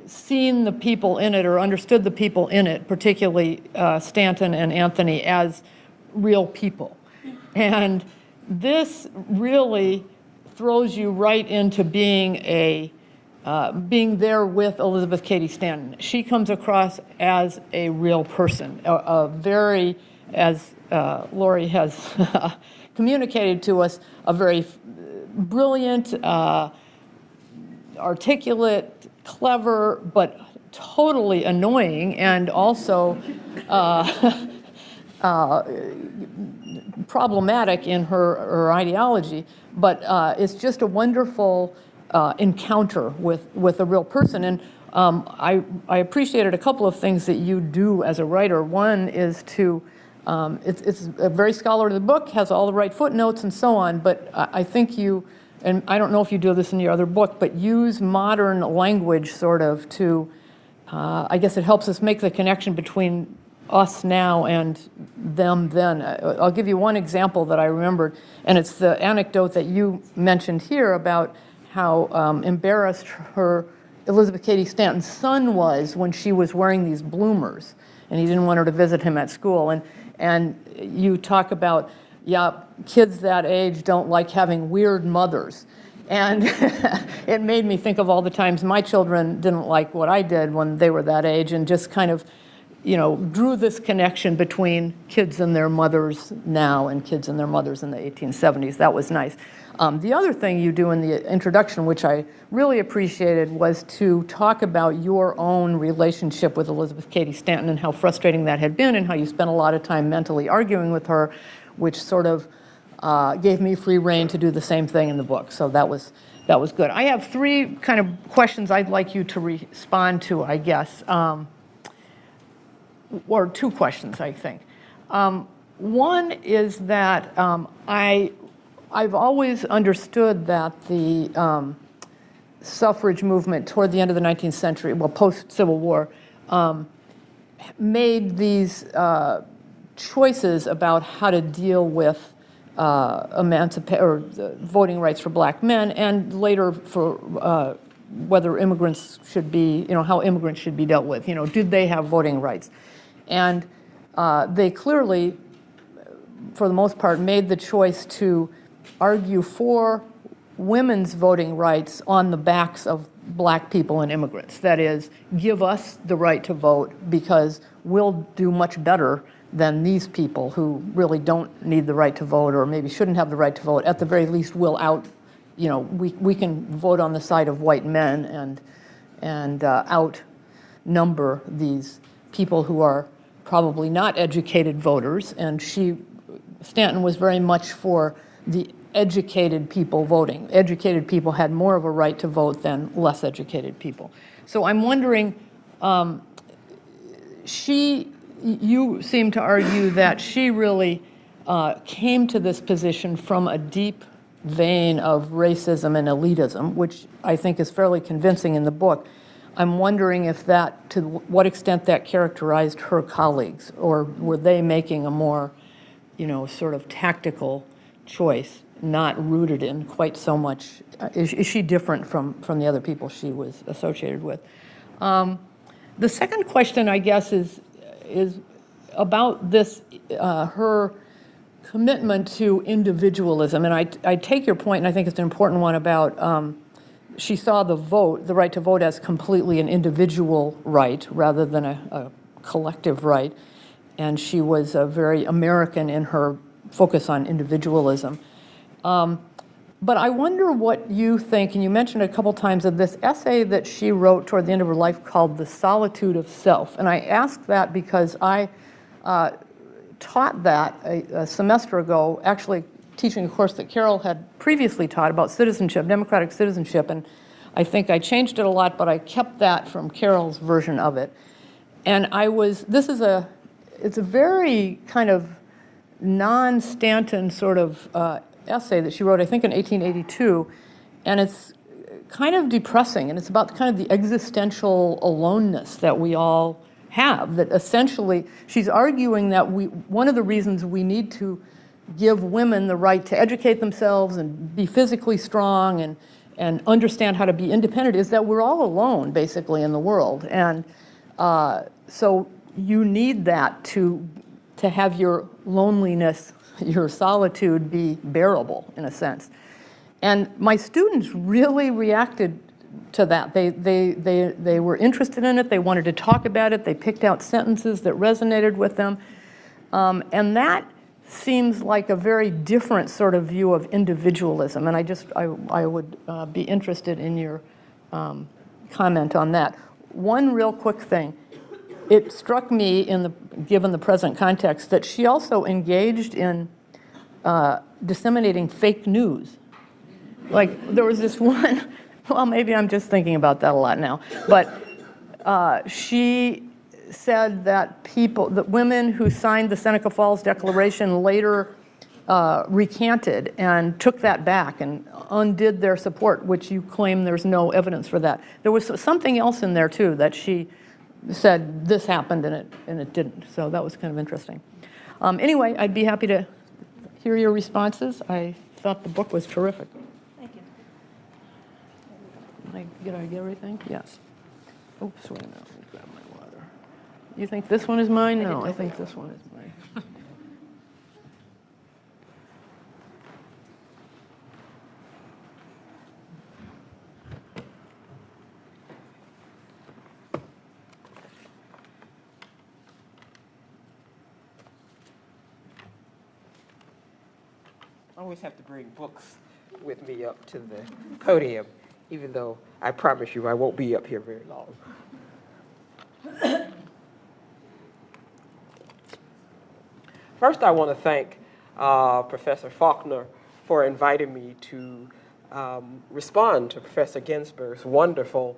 seen the people in it or understood the people in it, particularly Stanton and Anthony, as real people. And this really throws you right into being being there with Elizabeth Cady Stanton. She comes across as a real person, a very, as Lori has communicated to us, a very brilliant, articulate, clever, but totally annoying, and also problematic in her ideology. But it's just a wonderful encounter with a real person. And I appreciated a couple of things that you do as a writer. One is to, it's a very scholarly book, has all the right footnotes and so on, but I think you, and I don't know if you do this in your other book, but use modern language sort of to, I guess it helps us make the connection between us now and them then. I'll give you one example that I remembered, and it's the anecdote that you mentioned here about how embarrassed Elizabeth Cady Stanton's son was when she was wearing these bloomers, and he didn't want her to visit him at school. And you talk about, yeah, kids that age don't like having weird mothers. And it made me think of all the times my children didn't like what I did when they were that age, and just kind of, drew this connection between kids and their mothers now and kids and their mothers in the 1870s. That was nice. The other thing you do in the introduction, which I really appreciated, was to talk about your own relationship with Elizabeth Cady Stanton and how frustrating that had been, and how you spent a lot of time mentally arguing with her, which sort of gave me free rein to do the same thing in the book. So that was good. I have three kind of questions I'd like you to respond to, I guess, or two questions, I think. One is that I've always understood that the suffrage movement toward the end of the 19th century, well, post-Civil War, made these choices about how to deal with voting rights for black men, and later for whether immigrants should be, how immigrants should be dealt with. Did they have voting rights? And they clearly, for the most part, made the choice to argue for women's voting rights on the backs of black people and immigrants. That is, give us the right to vote because we'll do much better than these people who really don't need the right to vote, or maybe shouldn't have the right to vote. At the very least, we'll we can vote on the side of white men and outnumber these people who are probably not educated voters. And Stanton was very much for the educated people voting. Educated people had more of a right to vote than less educated people. So I'm wondering, you seem to argue that she really came to this position from a deep vein of racism and elitism, which I think is fairly convincing in the book. I'm wondering if that, to what extent that characterized her colleagues, or were they making a more, sort of tactical choice, not rooted in quite so much, is she different from the other people she was associated with? The second question, I guess, is about this, her commitment to individualism. And I take your point, and I think it's an important one about she saw the right to vote, as completely an individual right rather than a collective right. And she was very American in her focus on individualism. But I wonder what you think, and you mentioned a couple times of this essay that she wrote toward the end of her life called The Solitude of Self. And I ask that because I taught that a semester ago, actually teaching a course that Carol had previously taught about citizenship, democratic citizenship. And I think I changed it a lot, but I kept that from Carol's version of it. And it's a very kind of non-Stanton sort of essay that she wrote, I think in 1882, and it's kind of depressing, and it's about kind of the existential aloneness that we all have, that essentially she's arguing that one of the reasons we need to give women the right to educate themselves and be physically strong and understand how to be independent is that we're all alone, basically, in the world. And so you need that to have your loneliness, your solitude be bearable, in a sense. And my students really reacted to that. They were interested in it. They wanted to talk about it. They picked out sentences that resonated with them. And that seems like a very different sort of view of individualism. And I would be interested in your comment on that. One real quick thing. It struck me, given the present context, that she also engaged in disseminating fake news. Like, there was this one, well, maybe I'm just thinking about that a lot now, but she said that women who signed the Seneca Falls Declaration later recanted and took that back and undid their support, which you claim there's no evidence for that. There was something else in there, too, that she said this happened and it didn't. So that was kind of interesting. Anyway, I'd be happy to hear your responses. I thought the book was terrific. Thank you. Did I get everything? Yes. Oops, wait a minute. Let me grab my water. You think this one is mine? No, I think this one is mine. I always have to bring books with me up to the podium, even though I promise you I won't be up here very long. First, I want to thank Professor Faulkner for inviting me to respond to Professor Ginzberg's wonderful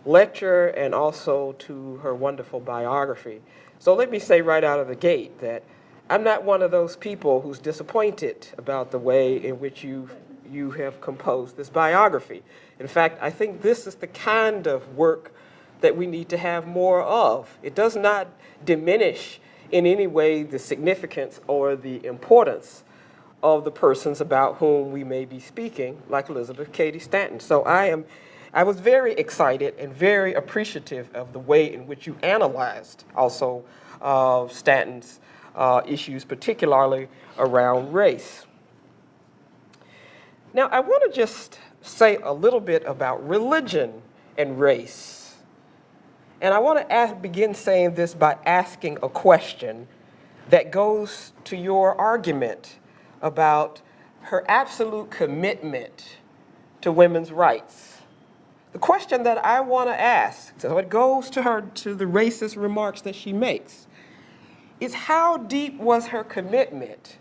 lecture and also to her wonderful biography. So let me say right out of the gate that I'm not one of those people who's disappointed about the way in which you have composed this biography. In fact, I think this is the kind of work that we need to have more of. It does not diminish in any way the significance or the importance of the persons about whom we may be speaking, like Elizabeth Cady Stanton. So I was very excited and very appreciative of the way in which you analyzed also Stanton's issues, particularly around race. Now, I want to just say a little bit about religion and race. And I want to begin saying this by asking a question that goes to your argument about her absolute commitment to women's rights. The question that I want to ask, so it goes to the racist remarks that she makes, is how deep was her commitment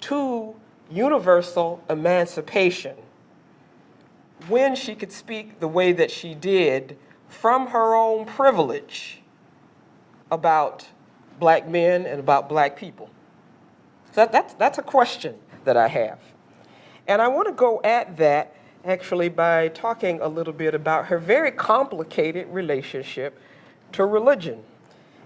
to universal emancipation when she could speak the way that she did from her own privilege about black men and about black people? So that's a question that I have. And I want to go at that actually by talking a little bit about her very complicated relationship to religion.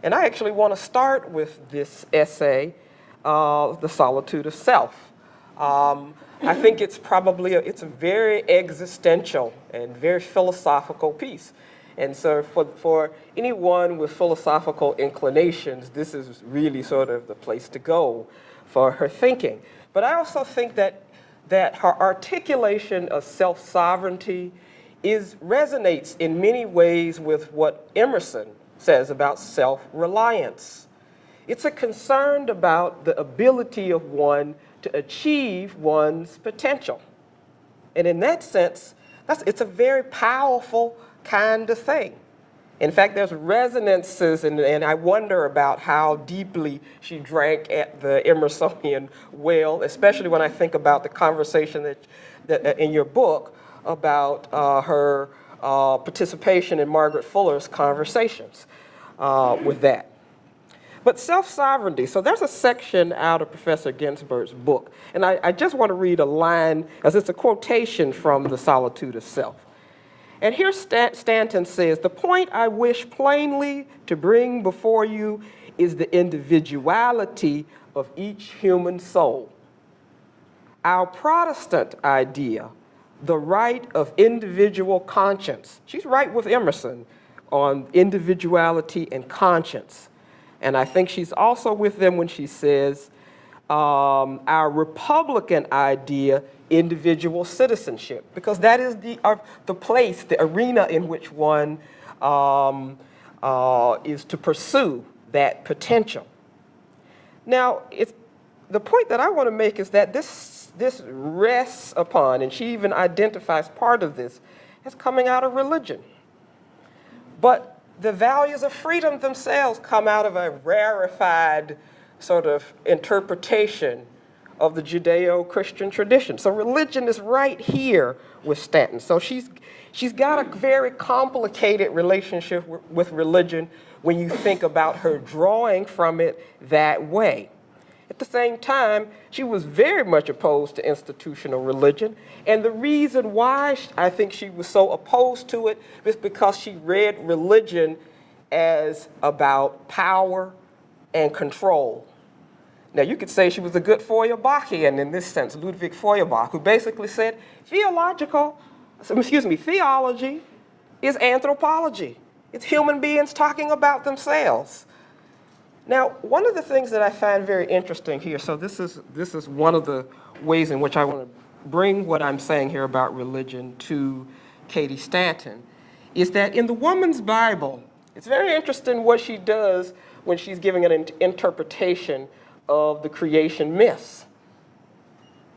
And I actually want to start with this essay, The Solitude of Self. I think it's a very existential and very philosophical piece. And so for anyone with philosophical inclinations, this is really sort of the place to go for her thinking. But I also think that her articulation of self-sovereignty resonates in many ways with what Emerson says about self-reliance. It's a concern about the ability of one to achieve one's potential. And in that sense, it's a very powerful kind of thing. In fact, there's resonances, and I wonder about how deeply she drank at the Emersonian well, especially when I think about the conversation that in your book about her participation in Margaret Fuller's conversations with that. But self-sovereignty, so there's a section out of Professor Ginzberg's book, and I just want to read a line, as it's a quotation from The Solitude of Self. And here Stanton says, "The point I wish plainly to bring before you is the individuality of each human soul. Our Protestant idea, the right of individual conscience," she's right with Emerson on individuality and conscience. And I think she's also with them when she says, our Republican idea, individual citizenship, because that is the place, the arena in which one is to pursue that potential. Now, the point that I want to make is that this rests upon, and she even identifies part of this as coming out of religion. But the values of freedom themselves come out of a rarefied sort of interpretation of the Judeo-Christian tradition. So religion is right here with Stanton. So she's got a very complicated relationship with religion when you think about her drawing from it that way. At the same time, she was very much opposed to institutional religion, and the reason why I think she was so opposed to it is because she read religion as about power and control. Now, you could say she was a good Feuerbachian in this sense, Ludwig Feuerbach, who basically said theology is anthropology. It's human beings talking about themselves. Now, one of the things that I find very interesting here, so this is one of the ways in which I want to bring what I'm saying here about religion to Cady Stanton, is that in the Woman's Bible, it's very interesting what she does when she's giving an interpretation of the creation myths.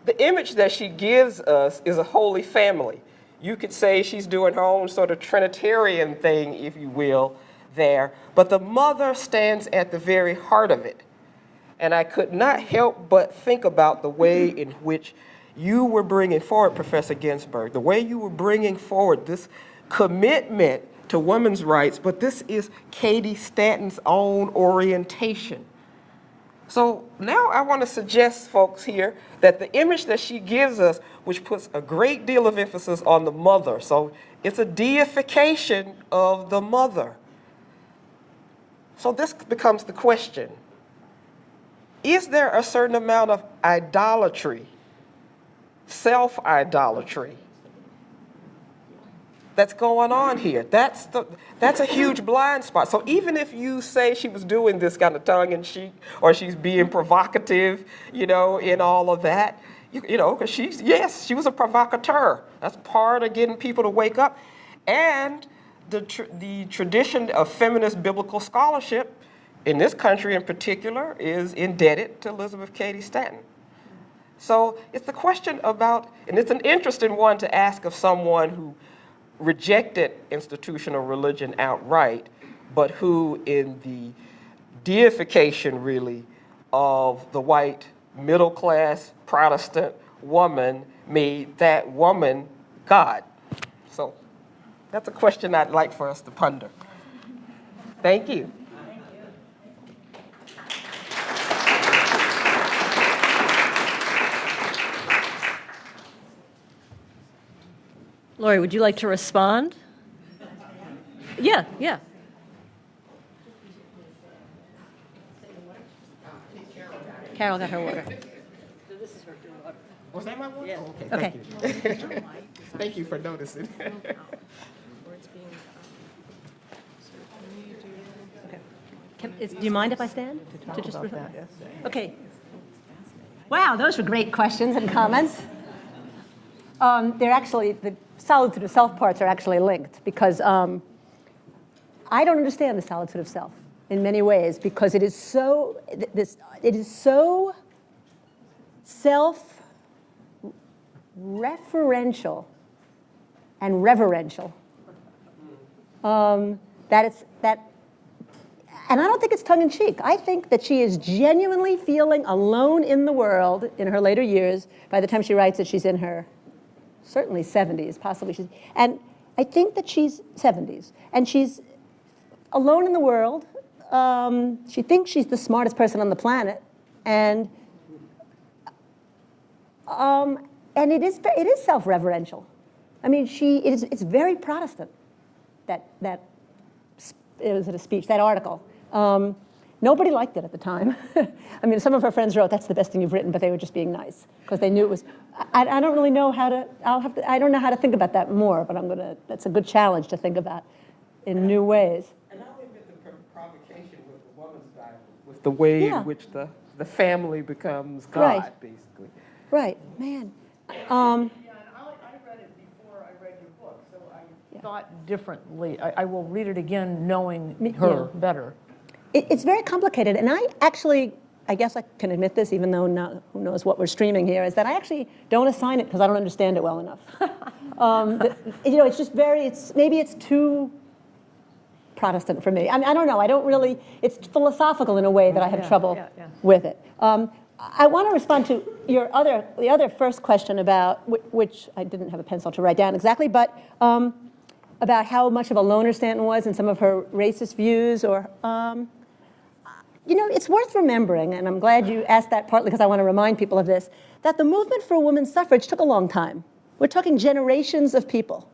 The image that she gives us is a holy family. You could say she's doing her own sort of Trinitarian thing, if you will, there, but the mother stands at the very heart of it. And I could not help but think about the way in which you were bringing forward, Professor Ginzberg, the way you were bringing forward this commitment to women's rights, but this is Cady Stanton's own orientation. So now I want to suggest, folks, here that the image that she gives us, which puts a great deal of emphasis on the mother, so it's a deification of the mother. So this becomes the question. Is there a certain amount of idolatry, self-idolatry, that's going on here? That's a huge blind spot. So even if you say she was doing this kind of tongue-in-cheek, or she's being provocative, in all of that, because she was a provocateur. That's part of getting people to wake up. And the tradition of feminist biblical scholarship in this country in particular is indebted to Elizabeth Cady Stanton. So it's the question about, and it's an interesting one to ask of someone who rejected institutional religion outright, but who in the deification really of the white middle-class Protestant woman made that woman God. So that's a question I'd like for us to ponder. Thank you. Lori, would you like to respond? Yeah. Carol got her water. Was that my one? Yeah. Oh, okay. Thank you. Thank you for noticing. Do you mind if I stand? Okay. Wow, those were great questions and comments. They're actually, the Solitude of Self parts are actually linked, because I don't understand the Solitude of Self in many ways, because it is so self-referential and reverential and I don't think it's tongue-in-cheek. I think that she is genuinely feeling alone in the world in her later years. By the time she writes it, she's in her certainly 70s, possibly she's, and I think that she's 70s, and she's alone in the world. She thinks she's the smartest person on the planet, and it is self-reverential. I mean, it's very Protestant, that it was a speech, that article. Nobody liked it at the time. I mean, some of her friends wrote, "That's the best thing you've written," but they were just being nice because they knew it was. I don't really know how to. I don't know how to think about that more, but that's a good challenge to think about in new ways. And I think that the provocation with the woman's Bible, with the way Yeah. in which the family becomes God, Right. basically. Right, man. Yeah, and I read it before I read your book, so I thought differently. I will read it again knowing her better. It's very complicated, and I guess I can admit this, even though who knows what we're streaming here, is that I actually don't assign it because I don't understand it well enough. It's just maybe it's too Protestant for me. I mean, I don't know. I don't really. It's philosophical in a way that I have trouble with it. I want to respond to the other first question about which I didn't have a pencil to write down exactly, but about how much of a loner Stanton was and some of her racist views, or. It's worth remembering, and I'm glad you asked that partly because I want to remind people of this, that the movement for women's suffrage took a long time. We're talking generations of people.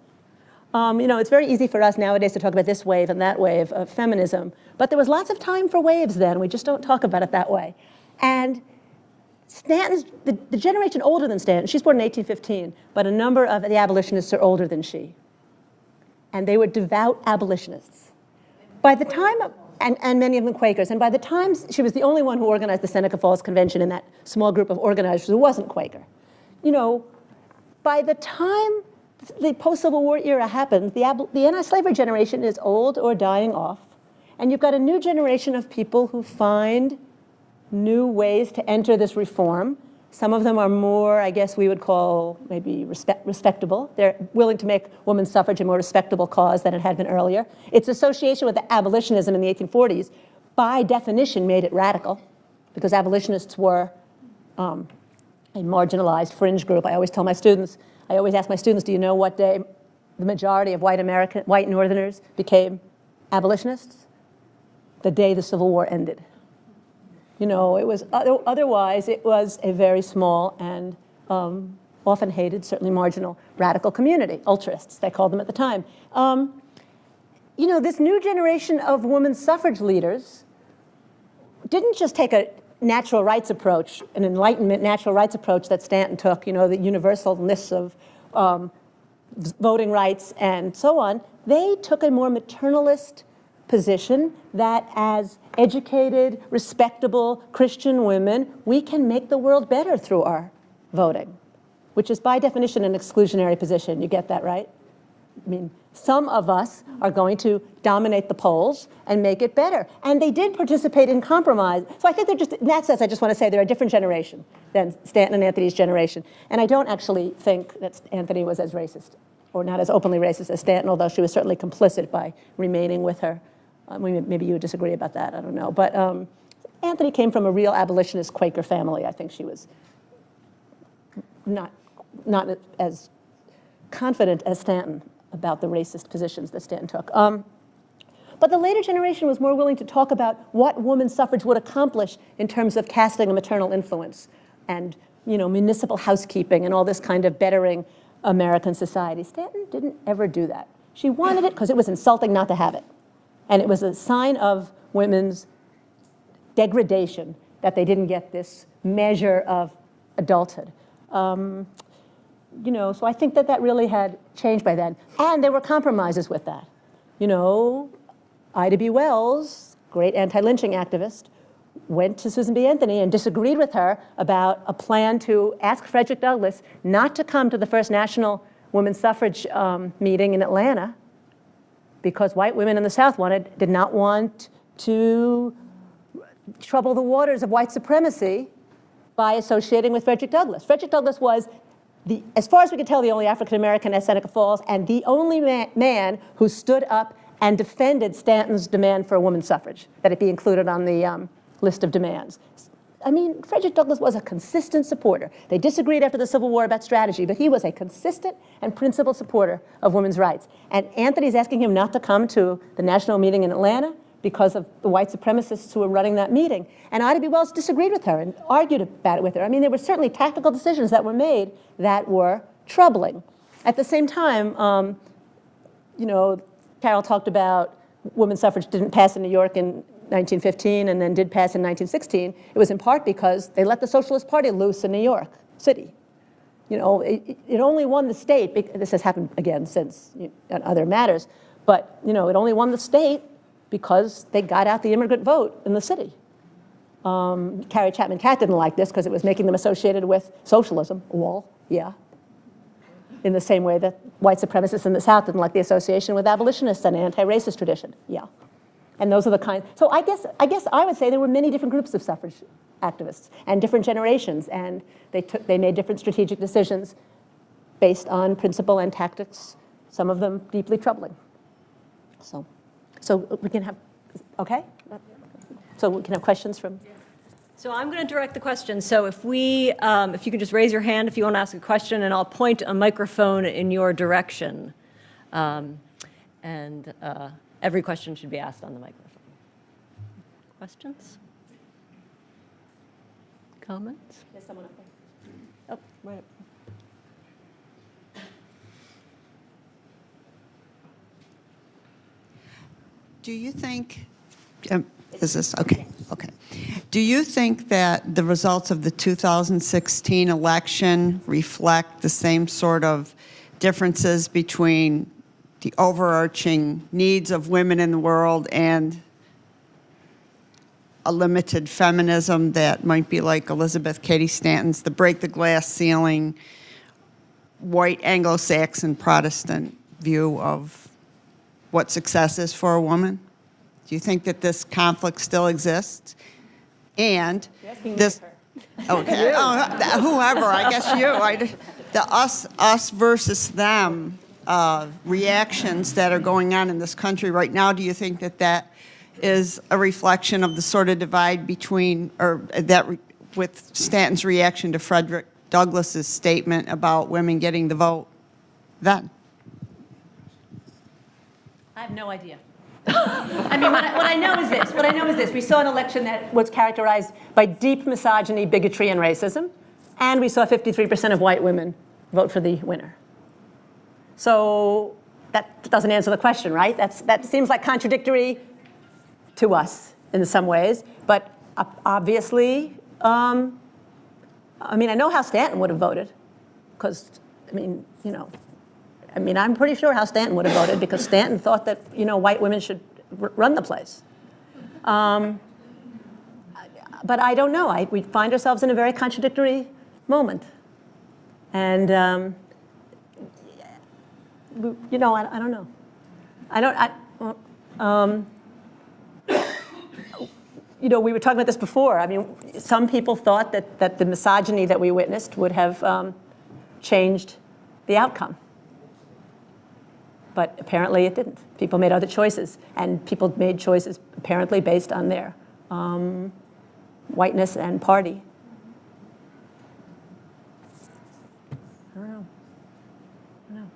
It's very easy for us nowadays to talk about this wave and that wave of feminism, but there was lots of time for waves then. We just don't talk about it that way. And Stanton's, the generation older than Stanton, she's born in 1815, but a number of the abolitionists are older than she. And they were devout abolitionists. By the time, and many of them Quakers, and by the time she was the only one who organized the Seneca Falls Convention in that small group of organizers who wasn't Quaker. By the time the post-Civil War era happens, the anti-slavery generation is old or dying off, and you've got a new generation of people who find new ways to enter this reform. Some of them are more, I guess we would call maybe respectable. They're willing to make women's suffrage a more respectable cause than it had been earlier. Its association with the abolitionism in the 1840s, by definition, made it radical, because abolitionists were a marginalized fringe group. I always ask my students, do you know what day the majority of white Northerners became abolitionists? The day the Civil War ended. Otherwise it was a very small and often hated, certainly marginal, radical community, ultraists, they called them at the time. This new generation of women's suffrage leaders didn't just take a natural rights approach, an Enlightenment natural rights approach that Stanton took, the universalness of voting rights and so on. They took a more maternalist position that as educated, respectable Christian women, we can make the world better through our voting, which is by definition an exclusionary position. You get that, right? I mean, some of us are going to dominate the polls and make it better. And they did participate in compromise. So I think they're just, in that sense, I just want to say they're a different generation than Stanton and Anthony's generation. And I don't actually think that Anthony was as racist, or not as openly racist as Stanton, although she was certainly complicit by remaining with her. Maybe you would disagree about that, I don't know. But Anthony came from a real abolitionist Quaker family. I think she was not as confident as Stanton about the racist positions that Stanton took. But the later generation was more willing to talk about what women's suffrage would accomplish in terms of casting a maternal influence and municipal housekeeping and all this kind of bettering American society. Stanton didn't ever do that. She wanted it because it was insulting not to have it. And it was a sign of women's degradation that they didn't get this measure of adulthood. So I think that really had changed by then. And there were compromises with that. Ida B. Wells, great anti-lynching activist, went to Susan B. Anthony and disagreed with her about a plan to ask Frederick Douglass not to come to the first national women's suffrage meeting in Atlanta, because white women in the South did not want to trouble the waters of white supremacy by associating with Frederick Douglass. Frederick Douglass was, as far as we could tell, the only African-American at Seneca Falls, and the only man who stood up and defended Stanton's demand for women's suffrage, that it be included on the list of demands. I mean, Frederick Douglass was a consistent supporter. They disagreed after the Civil War about strategy, but he was a consistent and principled supporter of women's rights. And Anthony's asking him not to come to the national meeting in Atlanta because of the white supremacists who were running that meeting. And Ida B. Wells disagreed with her and argued about it with her. I mean, there were certainly tactical decisions that were made that were troubling. At the same time, you know, Carol talked about women's suffrage didn't pass in New York in 1915 and then did pass in 1916. It was in part because they let the Socialist Party loose in New York City. You know, it only won the state. This has happened again since on other matters, but you know, it only won the state because they got out the immigrant vote in the city. Carrie Chapman Catt didn't like this because it was making them associated with socialism. Well, yeah. In the same way that white supremacists in the South didn't like the association with abolitionists and anti-racist tradition. Yeah. And those are the kinds. So I guess I would say there were many different groups of suffrage activists and different generations, and they made different strategic decisions based on principle and tactics, some of them deeply troubling. So we can have, okay? So we can have questions from. So I'm going to direct the question. So if you can just raise your hand if you want to ask a question, and I'll point a microphone in your direction. Every question should be asked on the microphone. Questions? Comments? There's someone up there. Oh, right up. Do you think, is this, okay. Do you think that the results of the 2016 election reflect the same sort of differences between the overarching needs of women in the world and a limited feminism that might be like Elizabeth Cady Stanton's, the break the glass ceiling, white Anglo-Saxon Protestant view of what success is for a woman? Do you think that this conflict still exists? And this, okay, whoever, I guess you, the us versus them reactions that are going on in this country right now, do you think that that is a reflection of the sort of divide between, or that with Stanton's reaction to Frederick Douglass's statement about women getting the vote then? I have no idea. I mean, what I know is this. We saw an election that was characterized by deep misogyny, bigotry, and racism. And we saw 53% of white women vote for the winner. So that doesn't answer the question, right? That seems like contradictory to us in some ways. But obviously, I mean, I know how Stanton would have voted. Because, I mean, you know, I'm pretty sure how Stanton would have voted because Stanton thought that, you know, white women should run the place. But I don't know. We find ourselves in a very contradictory moment. And, you know, I don't know. You know, we were talking about this before. I mean, some people thought that the misogyny that we witnessed would have changed the outcome. But apparently it didn't. People made other choices, and people made choices apparently based on their whiteness and party. I don't know.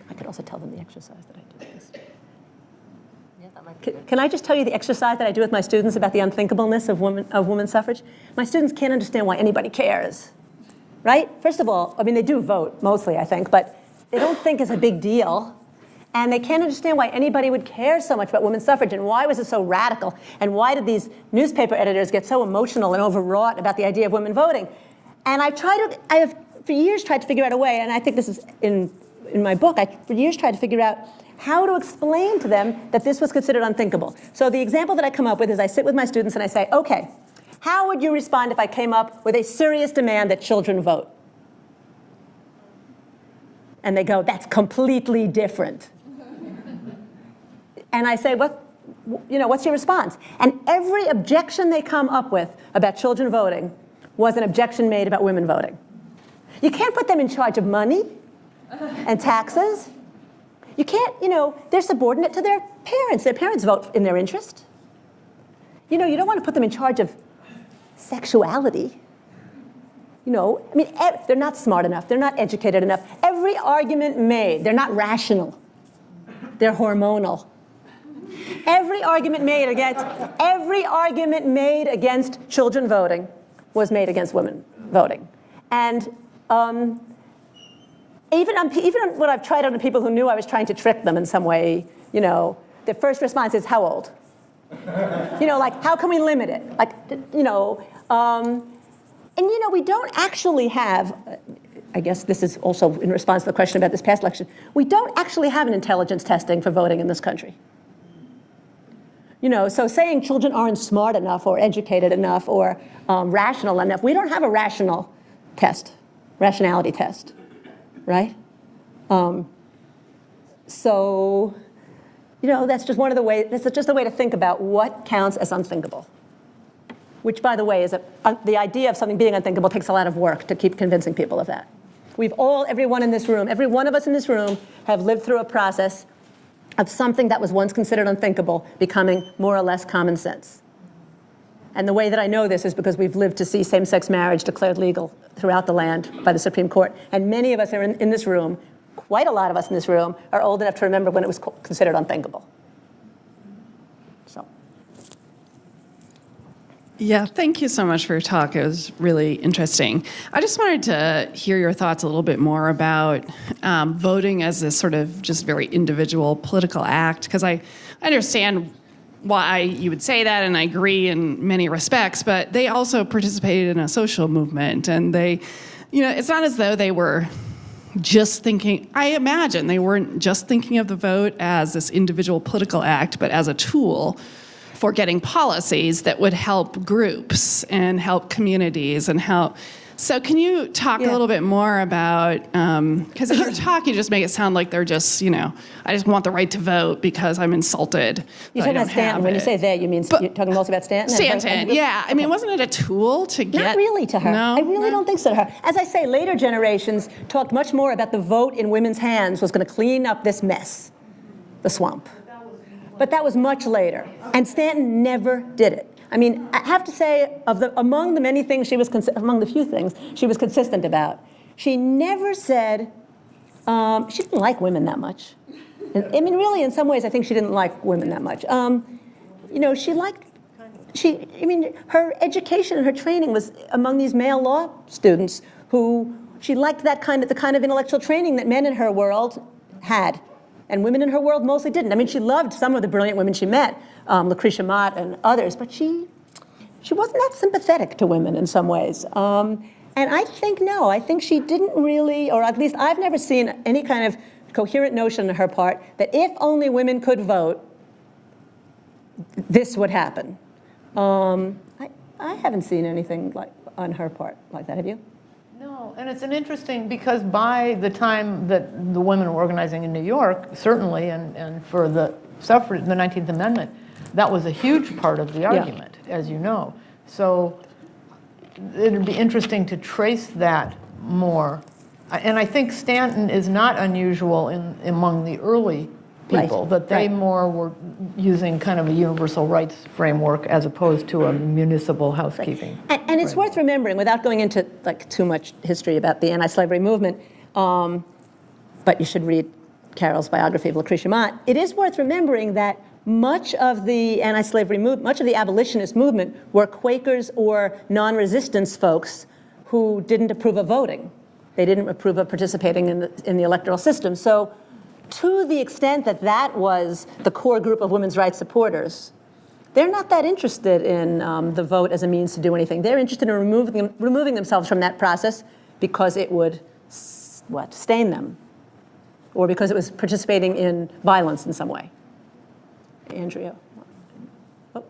I could also tell them the exercise that I do. Yeah, that might be good. Can I just tell you the exercise that I do with my students about the unthinkableness of women's suffrage? My students can't understand why anybody cares. Right? First of all, I mean, they do vote, mostly, I think, but they don't think it's a big deal. And they can't understand why anybody would care so much about women's suffrage, and why was it so radical, and why did these newspaper editors get so emotional and overwrought about the idea of women voting? And I have for years tried to figure out a way, and I think this is in my book, I for years tried to figure out how to explain to them that this was considered unthinkable. So the example that I come up with is I sit with my students and I say, okay, how would you respond if I came up with a serious demand that children vote? And they go, that's completely different. And I say, what's your response? And every objection they come up with about children voting was an objection made about women voting. You can't put them in charge of money and taxes. You can't, they're subordinate to their parents. Their parents vote in their interest. You know, you don't want to put them in charge of sexuality. You know, I mean, they're not smart enough. They're not educated enough. Every argument made, they're not rational. They're hormonal. Every argument made against children voting was made against women voting. And even when I've tried on people who knew I was trying to trick them in some way, you know, their first response is, how old? You know, like, how can we limit it? Like, you know, and you know, we don't actually have, I guess this is also in response to the question about this past election, we don't actually have an intelligence testing for voting in this country. You know, so saying children aren't smart enough or educated enough or rational enough, we don't have a rationality test, right? So, you know, that's just one of the ways, that's just a way to think about what counts as unthinkable. Which, by the way, is the idea of something being unthinkable takes a lot of work to keep convincing people of that. We've all, everyone in this room, every one of us in this room have lived through a process of something that was once considered unthinkable becoming more or less common sense. And the way that I know this is because we've lived to see same-sex marriage declared legal throughout the land by the Supreme Court. And many of us are in this room, quite a lot of us in this room, are old enough to remember when it was considered unthinkable. So. Yeah, thank you so much for your talk. It was really interesting. I just wanted to hear your thoughts a little bit more about voting as this sort of just very individual political act, because I understand why you would say that, and I agree in many respects, but they also participated in a social movement, and they, you know, it's not as though they were just thinking, I imagine they weren't just thinking of the vote as this individual political act, but as a tool for getting policies that would help groups and help communities and help. So can you talk a little bit more about, because in your talk you just make it sound like they're just, you know, I just want the right to vote because I'm insulted. You're talking about Stanton. When you say they, you mean, you're talking mostly about Stanton? Stanton, yeah. I mean, wasn't it a tool to get? Not really to her. No? I really don't think so to her. As I say, later generations talked much more about the vote in women's hands was going to clean up this mess, the swamp. But that was much later. And Stanton never did it. I mean, I have to say, among the many things among the few things she was consistent about, she never said, she didn't like women that much. And, I mean, really, in some ways, I think she didn't like women that much. You know, her education and her training was among these male law students who she liked the kind of intellectual training that men in her world had. And women in her world mostly didn't. I mean, she loved some of the brilliant women she met, Lucretia Mott and others, but she wasn't that sympathetic to women in some ways. And I think she didn't really, or at least I've never seen any kind of coherent notion on her part that if only women could vote, this would happen. I haven't seen anything like on her part like that. Have you? No, and it's an interesting, because by the time that the women were organizing in New York, certainly, and for the suffrage, the 19th Amendment, that was a huge part of the argument, as you know. So it'd be interesting to trace that more. And I think Stanton is not unusual among the early people, that they more were using kind of a universal rights framework as opposed to a municipal housekeeping. And it's worth remembering, without going into like too much history about the anti-slavery movement, but you should read Carol's biography of Lucretia Mott, it is worth remembering that much of the anti-slavery movement, much of the abolitionist movement were Quakers or non-resistance folks who didn't approve of voting. They didn't approve of participating in the electoral system. So to the extent that that was the core group of women's rights supporters, they're not that interested in the vote as a means to do anything. They're interested in removing themselves from that process because it would, stain them, or because it was participating in violence in some way. Andrea. Oh.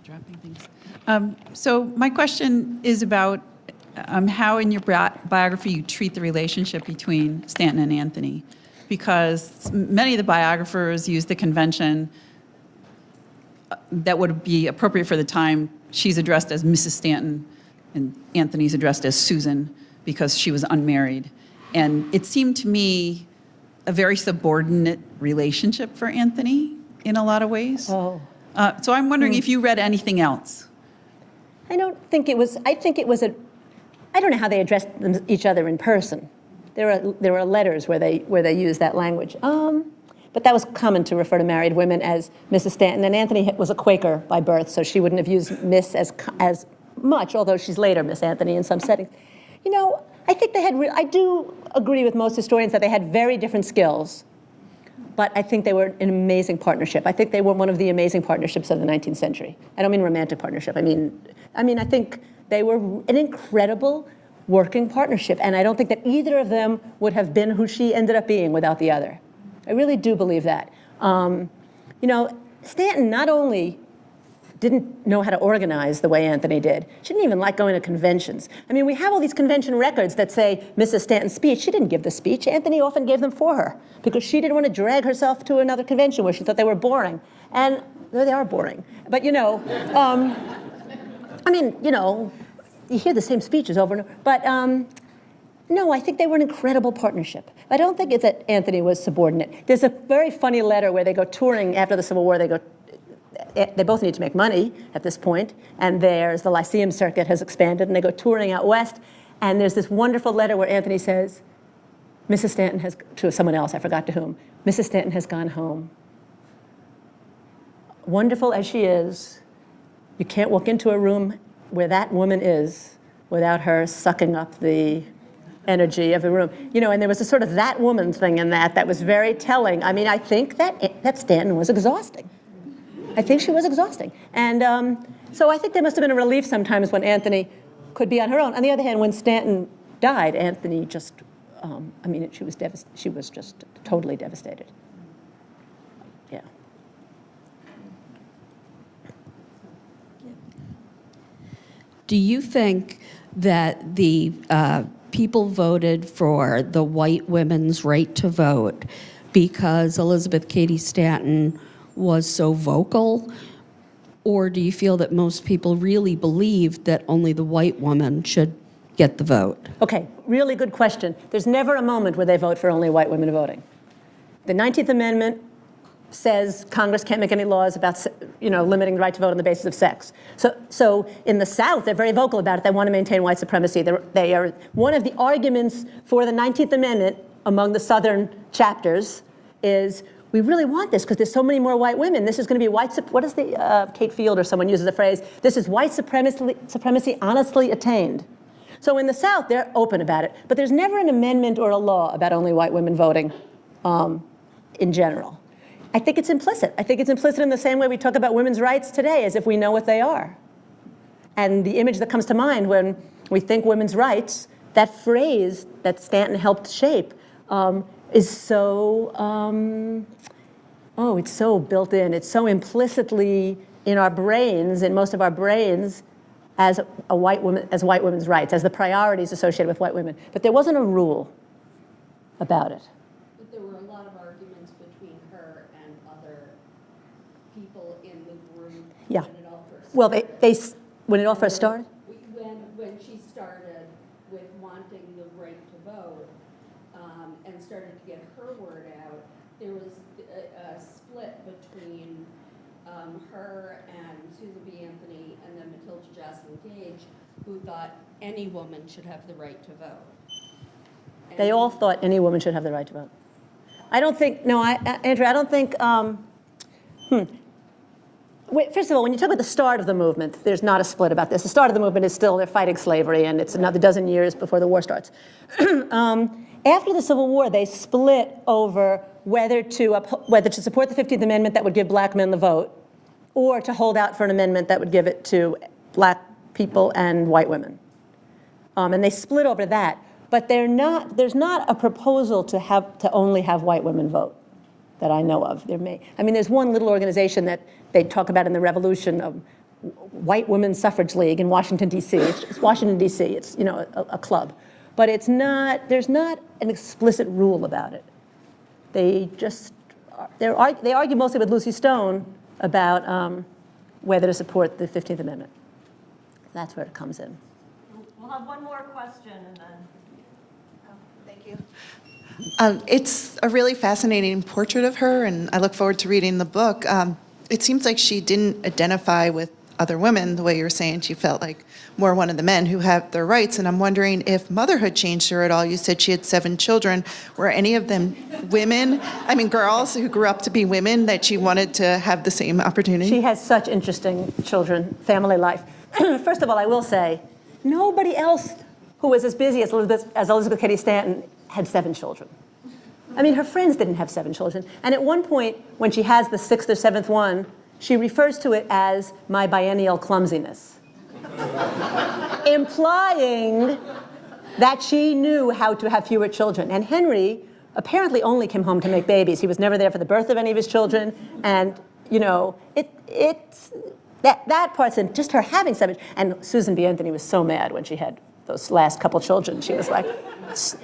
Dropping things. So my question is about how in your biography you treat the relationship between Stanton and Anthony, because many of the biographers use the convention that would be appropriate for the time. She's addressed as Mrs. Stanton and Anthony's addressed as Susan because she was unmarried. And it seemed to me a very subordinate relationship for Anthony. in a lot of ways. Oh. So I'm wondering if you read anything else. I don't think it was, I think it was I don't know how they addressed each other in person. There were letters where they used that language. But that was common to refer to married women as Mrs. Stanton. And Anthony was a Quaker by birth, so she wouldn't have used Miss as much, although she's later Miss Anthony in some settings. You know, I think they had, I do agree with most historians that they had very different skills, but I think they were an amazing partnership. I think they were one of the amazing partnerships of the 19th century. I don't mean romantic partnership. I mean, I think they were an incredible working partnership, and I don't think that either of them would have been who she ended up being without the other. I really do believe that. You know, Stanton not only didn't know how to organize the way Anthony did, she didn't even like going to conventions. I mean, we have all these convention records that say Mrs. Stanton's speech. She didn't give the speech. Anthony often gave them for her because she didn't want to drag herself to another convention where she thought they were boring. And they are boring. But, you know, I mean, you know, you hear the same speeches over and over. But no, I think they were an incredible partnership. I don't think it's that Anthony was subordinate. There's a very funny letter where they go touring after the Civil War. They both need to make money at this point, and the Lyceum circuit has expanded, and they go touring out west, and there's this wonderful letter where Anthony says, Mrs. Stanton has, to someone else, I forgot to whom, Mrs. Stanton has gone home. Wonderful as she is, you can't walk into a room where that woman is without her sucking up the energy of the room. You know, and there was a sort of that woman thing in that was very telling. I mean, I think that Stanton was exhausting. I think she was exhausting. And so I think there must have been a relief sometimes when Anthony could be on her own. On the other hand, when Stanton died, Anthony just, I mean, she was just totally devastated. Yeah. Do you think that the people voted for the white women's right to vote because Elizabeth Cady Stanton was so vocal? Or do you feel that most people really believed that only the white woman should get the vote? Okay, really good question. There's never a moment where they vote for only white women voting. The 19th Amendment says Congress can't make any laws about, you know, limiting the right to vote on the basis of sex. So in the South, they're very vocal about it. They want to maintain white supremacy. They are one of the arguments for the 19th Amendment among the Southern chapters is we really want this because there's so many more white women. This is going to be what is the, Kate Field or someone uses the phrase, this is white supremacy honestly attained. So in the South, they're open about it. But there's never an amendment or a law about only white women voting in general. I think it's implicit. I think it's implicit in the same way we talk about women's rights today, as if we know what they are. And the image that comes to mind when we think women's rights, that phrase that Stanton helped shape is so, it's so built in. It's so implicitly in our brains, in most of our brains, as white women's rights, as the priorities associated with white women. But there wasn't a rule about it. But there were a lot of arguments between her and other people in the group Yeah. when it all first started. Well, when it all first started? When she started with wanting the right to vote and started to get her word out, there was a split between her and Susan B. Anthony and then Matilda Joslyn Gage, who thought any woman should have the right to vote. They all thought any woman should have the right to vote. I don't think, no, Andrew, I don't think, Wait, first of all, when you talk about the start of the movement, there's not a split about this. The start of the movement is still they're fighting slavery, and it's another dozen years before the war starts. After the Civil War, they split over whether to support the 15th Amendment that would give black men the vote, or to hold out for an amendment that would give it to black people and white women. And they split over that. But there's not a proposal to only have white women vote that I know of. There's one little organization that they talk about in the Revolution, White Women's Suffrage League in Washington, D.C. It's Washington, D.C. It's, a club. But there's not an explicit rule about it. They argue mostly with Lucy Stone about whether to support the 15th Amendment. That's where it comes in. We'll have one more question and then. Thank you. It's a really fascinating portrait of her, and I look forward to reading the book. It seems like she didn't identify with other women the way you were saying. She felt like more one of the men who have their rights, and I'm wondering if motherhood changed her at all. You said she had 7 children. Were any of them women, girls who grew up to be women, that she wanted to have the same opportunity? She has such interesting children, family life. First of all, I will say, nobody else who was as busy as Elizabeth Cady Stanton had 7 children. Her friends didn't have 7 children. And at one point, when she has the 6th or 7th one, she refers to it as my biennial clumsiness, implying that she knew how to have fewer children. And Henry apparently only came home to make babies. He was never there for the birth of any of his children. And, that part's in just her having 7. And Susan B. Anthony was so mad when she had those last couple children. She was like,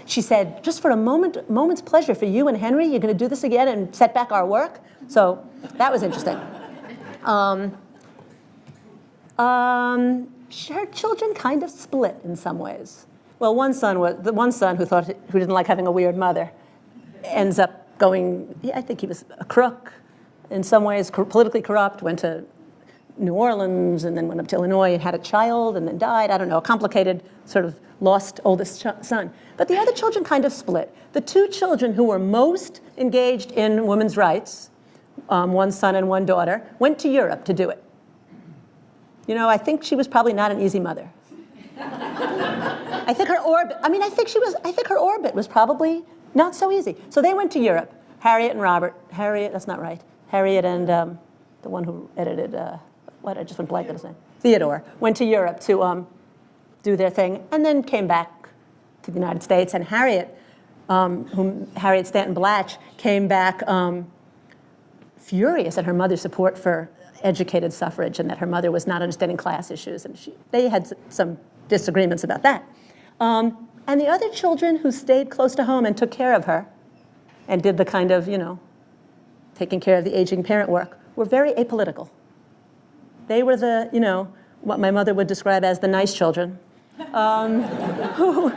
she said, just for a moment's pleasure for you and Henry, you're going to do this again and set back our work? So that was interesting. Her children kind of split in some ways. Well, one son who didn't like having a weird mother ends up going, I think he was a crook, in some ways politically corrupt, went to New Orleans and then went up to Illinois and had a child and then died. I don't know, a complicated sort of lost oldest son. But the other children kind of split. The 2 children who were most engaged in women's rights, one son and one daughter, went to Europe to do it. I think she was probably not an easy mother. I think her orbit was probably not so easy. So they went to Europe. Harriet and the one who edited, I just went blank on his name. Theodore went to Europe to do their thing and then came back to the United States. And Harriet Stanton Blatch came back furious at her mother's support for educated suffrage and that her mother was not understanding class issues. And they had some disagreements about that. And the other children who stayed close to home and took care of her and did the kind of, taking care of the aging parent work were very apolitical. They were the, what my mother would describe as the nice children, who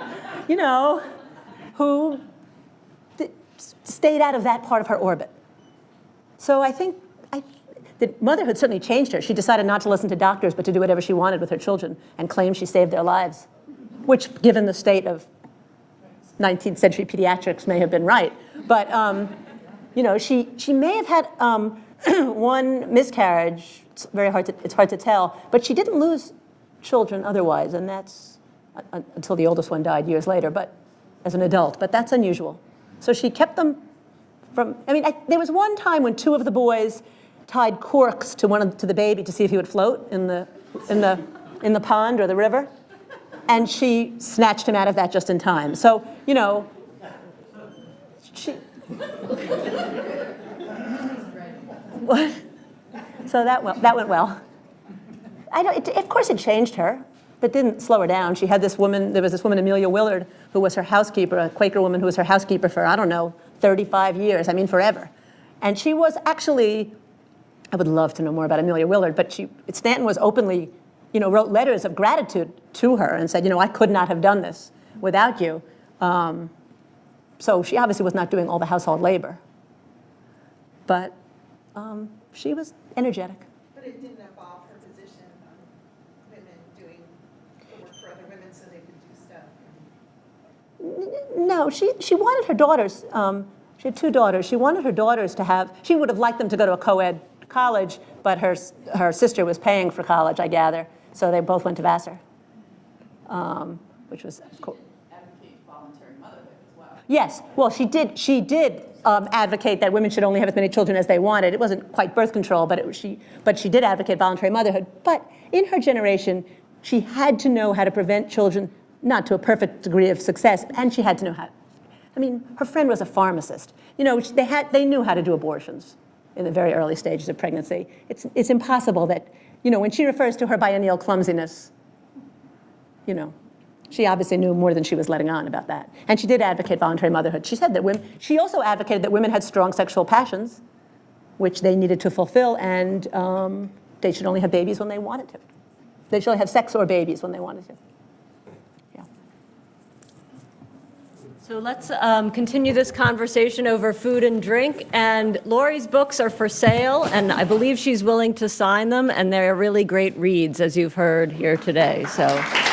stayed out of that part of her orbit. So I think that motherhood certainly changed her. She decided not to listen to doctors, but to do whatever she wanted with her children and claimed she saved their lives, which, given the state of 19th century pediatrics, may have been right. But, she may have had one miscarriage. It's hard to tell. But she didn't lose children otherwise, and that's until the oldest one died years later, but as an adult. But that's unusual. So she kept them from. There was one time when 2 of the boys tied corks to the baby to see if he would float in the pond or the river, and she snatched him out of that just in time. So she. What? So that went well. Of course, it changed her, but didn't slow her down. She had this woman. There was this woman, Amelia Willard, who was her housekeeper, a Quaker woman who was her housekeeper for 35 years. Forever. And she was actually. I would love to know more about Amelia Willard, but Stanton was openly, wrote letters of gratitude to her and said, I could not have done this without you. So she obviously was not doing all the household labor, but she was energetic. But it didn't involve her position on women doing the work for other women so they could do stuff. No, she wanted her daughters. She had 2 daughters. She wanted her daughters to have. She would have liked them to go to a co-ed college, but her sister was paying for college, I gather. So they both went to Vassar, which was cool. Advocate voluntary motherhood as well. Yes, well, she did advocate that women should only have as many children as they wanted. It wasn't quite birth control, but she did advocate voluntary motherhood. But in her generation, she had to know how to prevent children, not to a perfect degree of success, and she had to know how. Her friend was a pharmacist. They knew how to do abortions in the very early stages of pregnancy. It's impossible that, when she refers to her biennial clumsiness, she obviously knew more than she was letting on about that. And she did advocate voluntary motherhood. She said that she also advocated that women had strong sexual passions, which they needed to fulfill, and they should only have babies when they wanted to. They should only have sex or babies when they wanted to. Yeah. So let's continue this conversation over food and drink. And Lori's books are for sale, and I believe she's willing to sign them, and they're really great reads, as you've heard here today. So.